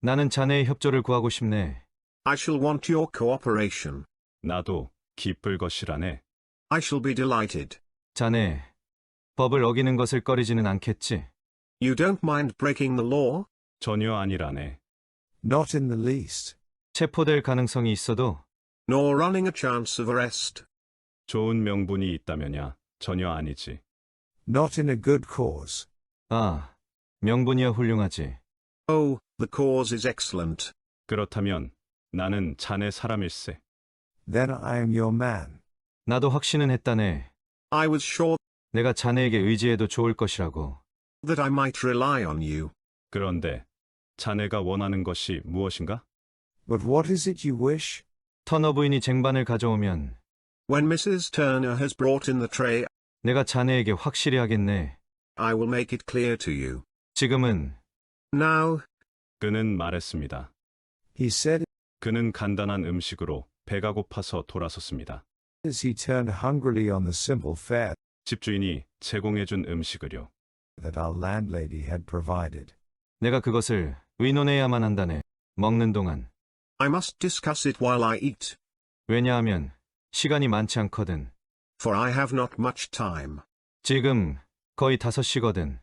Speaker 4: 나는 자네의 협조를 구하고 싶네.
Speaker 1: I shall want your cooperation.
Speaker 3: 나도 기쁠 것이라네.
Speaker 1: I shall be delighted.
Speaker 4: 자네, 법을 어기는 것을 꺼리지는 않겠지?
Speaker 1: You don't mind breaking the law?
Speaker 3: 전혀 아니라네.
Speaker 2: not in the least.
Speaker 4: 체포될 가능성이 있어도
Speaker 1: Nor running a chance of arrest?
Speaker 3: 좋은 명분이 있다면야 전혀 아니지.
Speaker 2: Not in a good cause.
Speaker 4: 아, 명분이야 훌륭하지.
Speaker 1: Oh, the cause is excellent.
Speaker 3: 그렇다면 나는 자네 사람일세.
Speaker 2: Then I am your man.
Speaker 4: 나도 확신은 했다네.
Speaker 1: I was sure
Speaker 4: 내가 자네에게 의지해도 좋을 것이라고.
Speaker 1: that I might rely on you.
Speaker 3: 그런데 자네가 원하는 것이 무엇인가?
Speaker 2: But what is it you wish?
Speaker 4: 터너 부인이 쟁반을 가져오면
Speaker 1: When Mrs. Turner has brought in the tray,
Speaker 4: 내가 자네에게 확실히 하겠네.
Speaker 1: I will make it clear to you.
Speaker 4: 지금은
Speaker 1: Now,
Speaker 3: 그는 말했습니다.
Speaker 2: He said
Speaker 3: 그는 간단한 음식으로 배가 고파서 돌아섰습니다.
Speaker 2: as he turned hungrily on the simple fare
Speaker 3: 집주인이 제공해준 음식을요.
Speaker 2: that our landlady had provided.
Speaker 4: 내가 그것을 의논해야만 한다네. 먹는 동안.
Speaker 1: I must discuss it while I eat,
Speaker 4: 왜냐하면 시간이 많지 않거든.
Speaker 1: for I have not much time.
Speaker 4: 지금 거의 5시거든.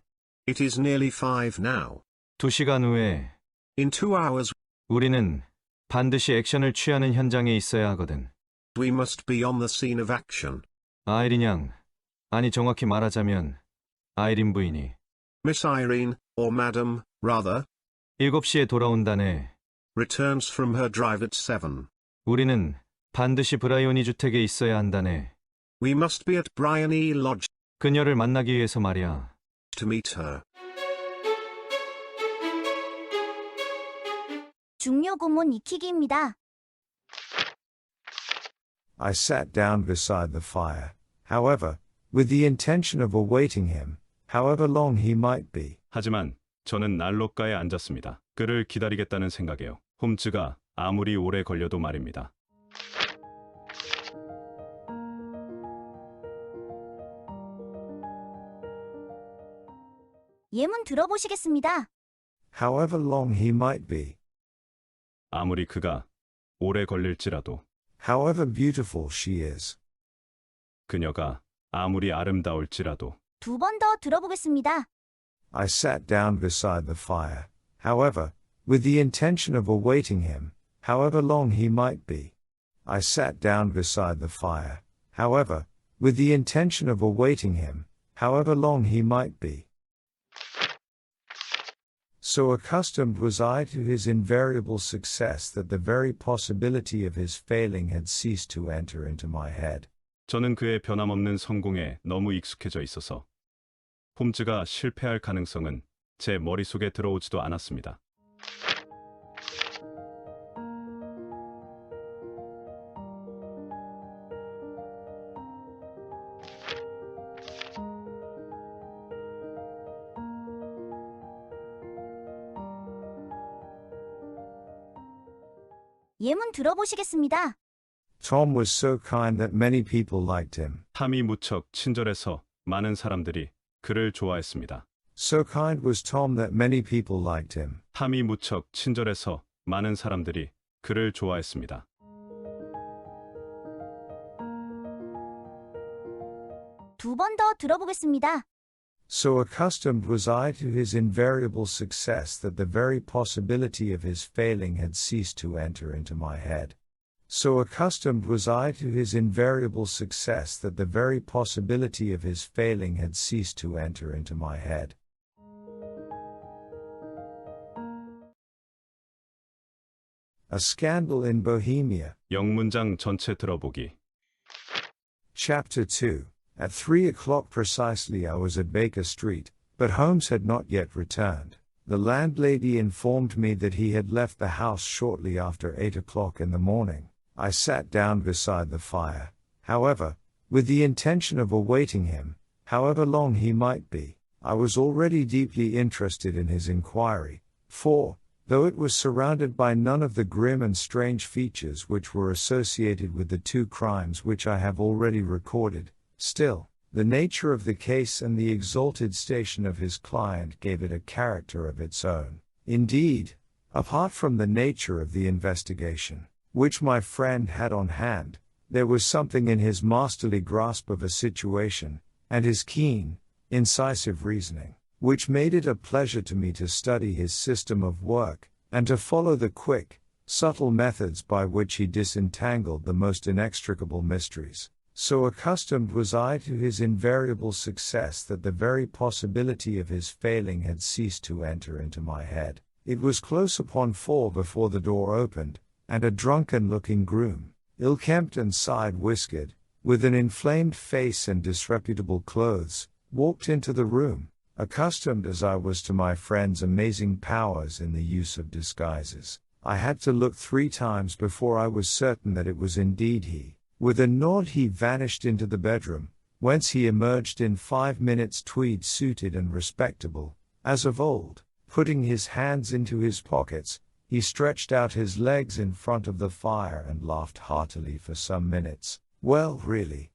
Speaker 1: It is nearly 5 now.
Speaker 4: 2시간 후에
Speaker 1: In 2 hours,
Speaker 4: 우리는 반드시 액션을 취하는 현장에 있어야 하거든.
Speaker 1: we must be on the scene of action.
Speaker 4: 아이린 양, 아니 정확히 말하자면 아이린 부인이
Speaker 1: Miss Irene, or Madam, rather,
Speaker 4: 7시에 돌아온다네.
Speaker 1: returns from her drive at 7.
Speaker 4: 우리는 반드시 브라이오니 주택에 있어야 한다네.
Speaker 1: We must be at Bryony Lodge
Speaker 4: 그녀를 만나기 위해서 말이야.
Speaker 1: to meet her.
Speaker 10: 중요 고문 익히기입니다.
Speaker 2: I sat down beside the fire, however, with the intention of awaiting him, however long he might be.
Speaker 3: 하지만 저는 난로가에 앉았습니다. 그를 기다리겠다는 생각에요. 홈즈가 아무리 오래 걸려도 말입니다.
Speaker 10: 예문 들어보시겠습니다.
Speaker 2: However long he might be,
Speaker 3: 아무리 그가 오래 걸릴지라도
Speaker 2: however beautiful she is.
Speaker 3: 그녀가 아무리 아름다울지라도
Speaker 10: 두 번 더 들어보겠습니다.
Speaker 2: I sat down beside the fire, however, with the intention of awaiting him, however long he might be. I sat down beside the fire, however, with the intention of awaiting him, however long he might be. So accustomed was I to his invariable success that the very possibility of his failing had ceased to enter into my head.
Speaker 3: 저는 그의 변함없는 성공에 너무 익숙해져 있어서 홈즈가 실패할 가능성은 제 머릿속에 들어오지도 않았습니다.
Speaker 10: 예문 들어보시겠습니다.
Speaker 2: Tom was so kind that many people liked him.
Speaker 3: 탐이 무척 친절해서 많은 사람들이 그를 좋아했습니다.
Speaker 2: So kind was Tom that many people liked him.
Speaker 3: 탐이 무척 친절해서 많은 사람들이 그를 좋아했습니다.
Speaker 10: 두 번 더 들어보겠습니다.
Speaker 2: So accustomed was I to his invariable success that the very possibility of his failing had ceased to enter into my head. So accustomed was I to his invariable success that the very possibility of his failing had ceased to enter into my head. A Scandal in Bohemia.
Speaker 3: 영문장 전체 들어보기.
Speaker 2: Chapter 2. At 3 o'clock precisely I was at Baker Street, but Holmes had not yet returned. The landlady informed me that he had left the house shortly after 8 o'clock in the morning. I sat down beside the fire, however, with the intention of awaiting him, however long he might be. I was already deeply interested in his inquiry, for, though it was surrounded by none of the grim and strange features which were associated with the two crimes which I have already recorded, still, the nature of the case and the exalted station of his client gave it a character of its own. Indeed, apart from the nature of the investigation, which my friend had on hand, there was something in his masterly grasp of a situation, and his keen, incisive reasoning, which made it a pleasure to me to study his system of work, and to follow the quick, subtle methods by which he disentangled the most inextricable mysteries. So accustomed was I to his invariable success that the very possibility of his failing had ceased to enter into my head. It was close upon 4 before the door opened, and a drunken-looking groom, ill-kempt and side-whiskered, with an inflamed face and disreputable clothes, walked into the room. Accustomed as I was to my friend's amazing powers in the use of disguises, I had to look 3 times before I was certain that it was indeed he. With a nod he vanished into the bedroom, whence he emerged in 5 minutes tweed-suited and respectable, as of old. Putting his hands into his pockets, he stretched out his legs in front of the fire and laughed heartily for some minutes. "Well, really,"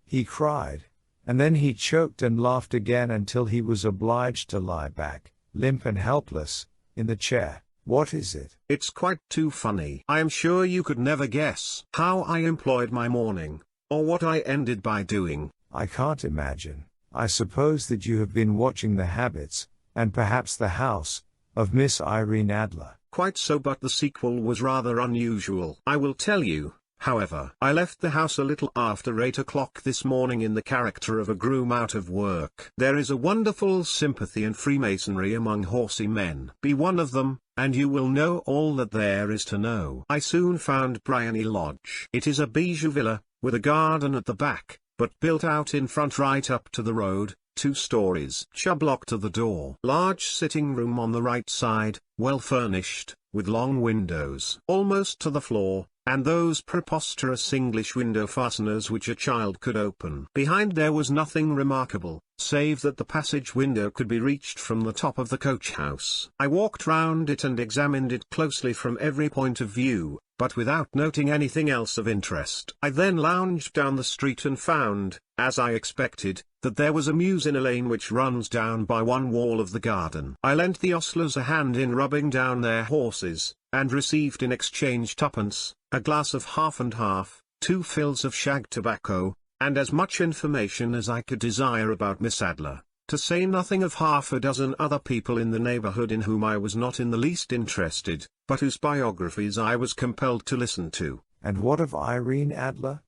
Speaker 2: he cried, and then he choked and laughed again until he was obliged to lie back, limp and helpless, in the chair. "What is it?"
Speaker 1: It's quite too funny. I am sure you could never guess how I employed my morning, or what I ended by doing.
Speaker 2: "I can't imagine. I suppose that you have been watching the habits, and perhaps the house, of Miss Irene Adler."
Speaker 1: Quite so, but the sequel was rather unusual. I will tell you, however. I left the house a little after 8 o'clock this morning in the character of a groom out of work. There is a wonderful sympathy and freemasonry among horsey men. Be one of them, and you will know all that there is to know. I soon found Briony Lodge. It is a bijou villa, with a garden at the back, but built out in front right up to the road, 2 stories. Chubb lock to the door. Large sitting room on the right side, well furnished, with long windows almost to the floor, and those preposterous English window fasteners which a child could open. Behind there was nothing remarkable, save that the passage window could be reached from the top of the coach house. I walked round it and examined it closely from every point of view, but without noting anything else of interest. I then lounged down the street and found, as I expected, that there was a mews in a lane which runs down by one wall of the garden. I lent the ostlers a hand in rubbing down their horses, and received in exchange 2d, a glass of half and half, 2 fills of shag tobacco, and as much information as I could desire about Miss Adler, to say nothing of half a dozen other people in the neighborhood in whom I was not in the least interested, but whose biographies I was compelled to listen to.
Speaker 2: "And what of Irene Adler?"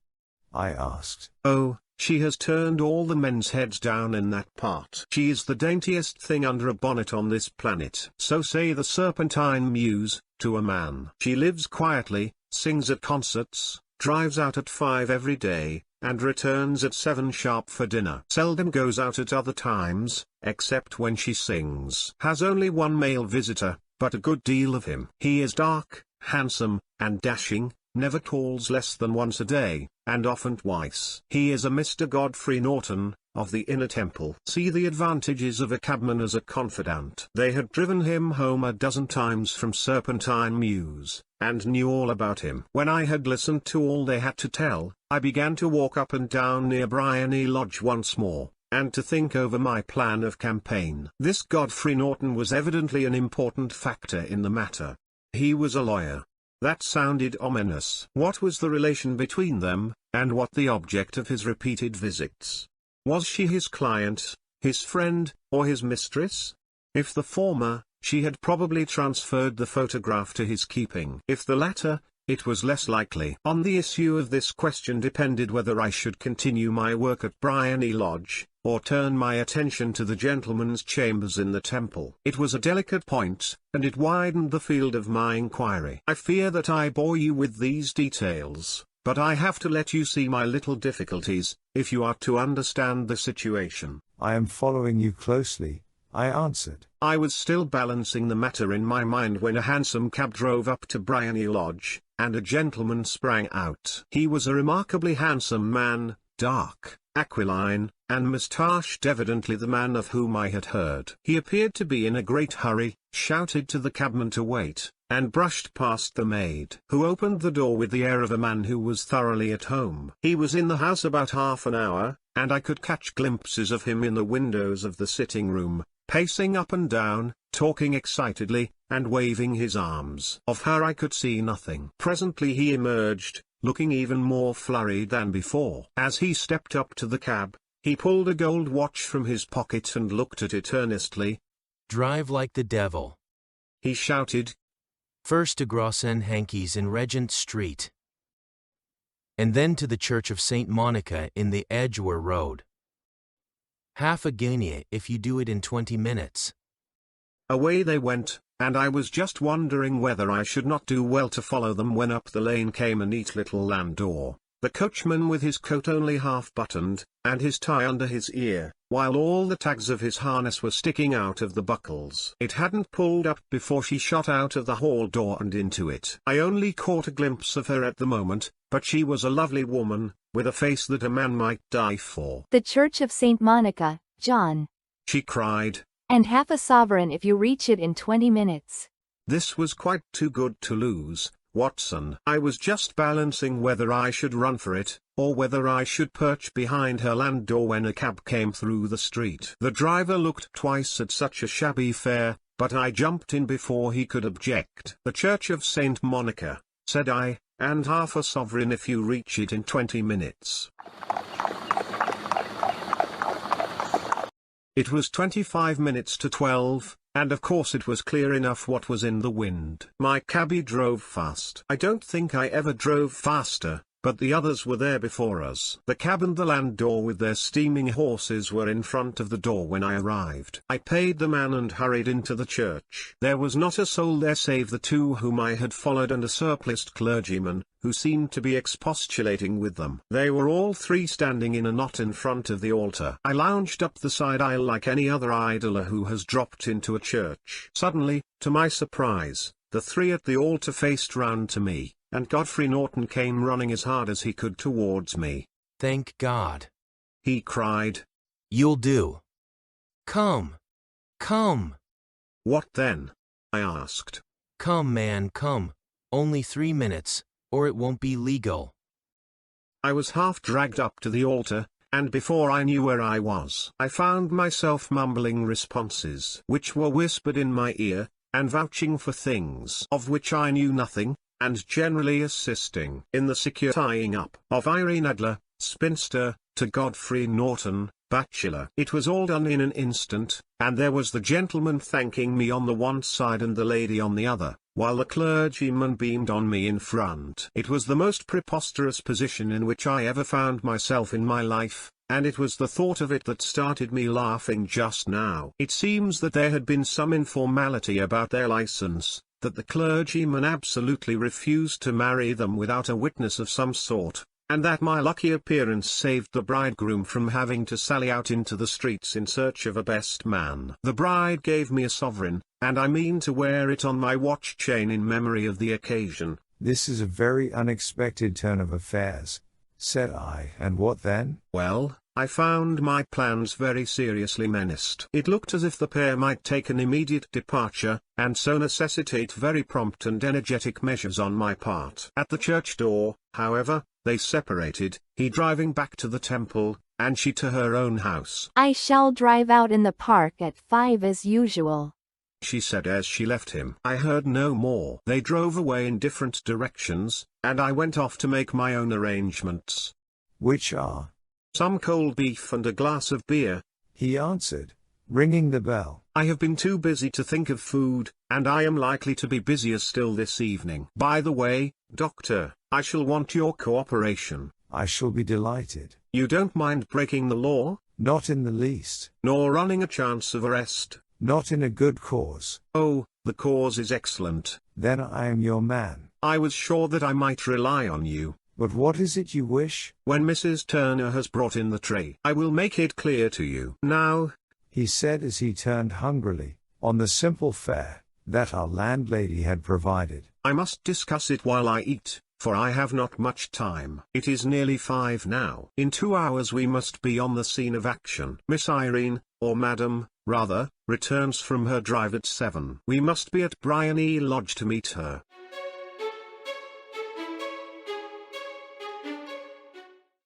Speaker 2: I asked.
Speaker 1: "Oh, she has turned all the men's heads down in that part. She is the daintiest thing under a bonnet on this planet. So say the Serpentine Mews, to a man. She lives quietly, sings at concerts, drives out at 5 every day, and returns at 7 sharp for dinner. Seldom goes out at other times, except when she sings. Has only 1 male visitor, but a good deal of him. He is dark, handsome, and dashing, never calls less than once a day, and often twice. He is a Mr. Godfrey Norton, of the Inner Temple. See the advantages of a cabman as a confidant. They had driven him home a dozen times from Serpentine Mews, and knew all about him. When I had listened to all they had to tell, I began to walk up and down near Bryony Lodge once more, and to think over my plan of campaign. This Godfrey Norton was evidently an important factor in the matter. He was a lawyer. That sounded ominous. What was the relation between them, and what the object of his repeated visits? Was she his client, his friend, or his mistress? If the former, she had probably transferred the photograph to his keeping. If the latter, it was less likely. On the issue of this question depended whether I should continue my work at Bryony Lodge, or turn my attention to the gentleman's chambers in the temple. It was a delicate point, and it widened the field of my inquiry. I fear that I bore you with these details, but I have to let you see my little difficulties, if you are to understand the situation.
Speaker 2: I am following you closely, I answered.
Speaker 1: I was still balancing the matter in my mind when a hansom cab drove up to Bryony Lodge, and a gentleman sprang out. He was a remarkably handsome man, dark, aquiline, and moustached, evidently the man of whom I had heard. He appeared to be in a great hurry, shouted to the cabman to wait, and brushed past the maid, who opened the door with the air of a man who was thoroughly at home. He was in the house about half an hour, and I could catch glimpses of him in the windows of the sitting room, pacing up and down, talking excitedly, and waving his arms. Of her I could see nothing. Presently he emerged, looking even more flurried than before. As he stepped up to the cab, he pulled a gold watch from his pocket and looked at it earnestly.
Speaker 5: Drive like the devil.
Speaker 1: He shouted.
Speaker 5: First to Grosvenor Hankies in Regent Street, and then to the Church of St. Monica in the Edgware Road. Half a guinea if you do it in 20 minutes.
Speaker 1: Away they went, and I was just wondering whether I should not do well to follow them when up the lane came a neat little landau, the coachman with his coat only half buttoned, and his tie under his ear, while all the tags of his harness were sticking out of the buckles. It hadn't pulled up before she shot out of the hall door and into it. I only caught a glimpse of her at the moment, but she was a lovely woman, with a face that a man might die for.
Speaker 7: The Church of St. Monica, John.
Speaker 1: She cried.
Speaker 7: And half a sovereign if you reach it in 20 minutes.
Speaker 1: This was quite too good to lose, Watson. I was just balancing whether I should run for it, or whether I should perch behind her landau when a cab came through the street. The driver looked twice at such a shabby fare, but I jumped in before he could object. The Church of St. Monica, said I, and half a sovereign if you reach it in 20 minutes. It was 25 minutes to 12, and of course it was clear enough what was in the wind. My cabby drove fast. I don't think I ever drove faster, but the others were there before us. The cab and the landau with their steaming horses were in front of the door when I arrived. I paid the man and hurried into the church. There was not a soul there save the two whom I had followed and a surpliced clergyman, who seemed to be expostulating with them. They were all three standing in a knot in front of the altar. I lounged up the side aisle like any other idler who has dropped into a church. Suddenly, to my surprise, the three at the altar faced round to me, and Godfrey Norton came running as hard as he could towards me.
Speaker 5: Thank God,
Speaker 1: he cried.
Speaker 5: You'll do. Come. Come.
Speaker 1: What then? I asked.
Speaker 5: Come, man, come. Only 3 minutes, or it won't be legal.
Speaker 1: I was half dragged up to the altar, and before I knew where I was, I found myself mumbling responses which were whispered in my ear, and vouching for things of which I knew nothing, and generally assisting in the secure tying up of Irene Adler, spinster, to Godfrey Norton, bachelor. It was all done in an instant, and there was the gentleman thanking me on the one side and the lady on the other, while the clergyman beamed on me in front. It was the most preposterous position in which I ever found myself in my life, and it was the thought of it that started me laughing just now. It seems that there had been some informality about their license, that the clergyman absolutely refused to marry them without a witness of some sort, and that my lucky appearance saved the bridegroom from having to sally out into the streets in search of a best man. The bride gave me a sovereign, and I mean to wear it on my watch chain in memory of the occasion.
Speaker 2: This is a very unexpected turn of affairs, said I, and what then?
Speaker 1: Well, I found my plans very seriously menaced. It looked as if the pair might take an immediate departure, and so necessitate very prompt and energetic measures on my part. At the church door, however, they separated, he driving back to the temple, and she to her own house.
Speaker 7: I shall drive out in the park at 5 as usual,
Speaker 1: She said as she left him. I heard no more. They drove away in different directions, and I went off to make my own arrangements.
Speaker 2: Which are?
Speaker 1: Some cold beef and a glass of beer.
Speaker 2: He answered, ringing the bell.
Speaker 1: I have been too busy to think of food, and I am likely to be busier still this evening. By the way, Doctor, I shall want your cooperation.
Speaker 2: I shall be delighted.
Speaker 1: You don't mind breaking the law?
Speaker 2: Not in the least.
Speaker 1: Nor running a chance of arrest?
Speaker 2: Not in a good cause.
Speaker 1: Oh, the cause is excellent.
Speaker 2: Then I am your man.
Speaker 1: I was sure that I might rely on you.
Speaker 2: But what is it you wish?
Speaker 1: When Mrs. Turner has brought in the tray, I will make it clear to you. Now,
Speaker 2: He said as he turned hungrily, on the simple fare that our landlady had provided.
Speaker 1: I must discuss it while I eat, for I have not much time. It is nearly 5 now. In 2 hours we must be on the scene of action. Miss Irene, or Madam, rather, returns from her drive at 7. We must be at Bryony Lodge to meet her.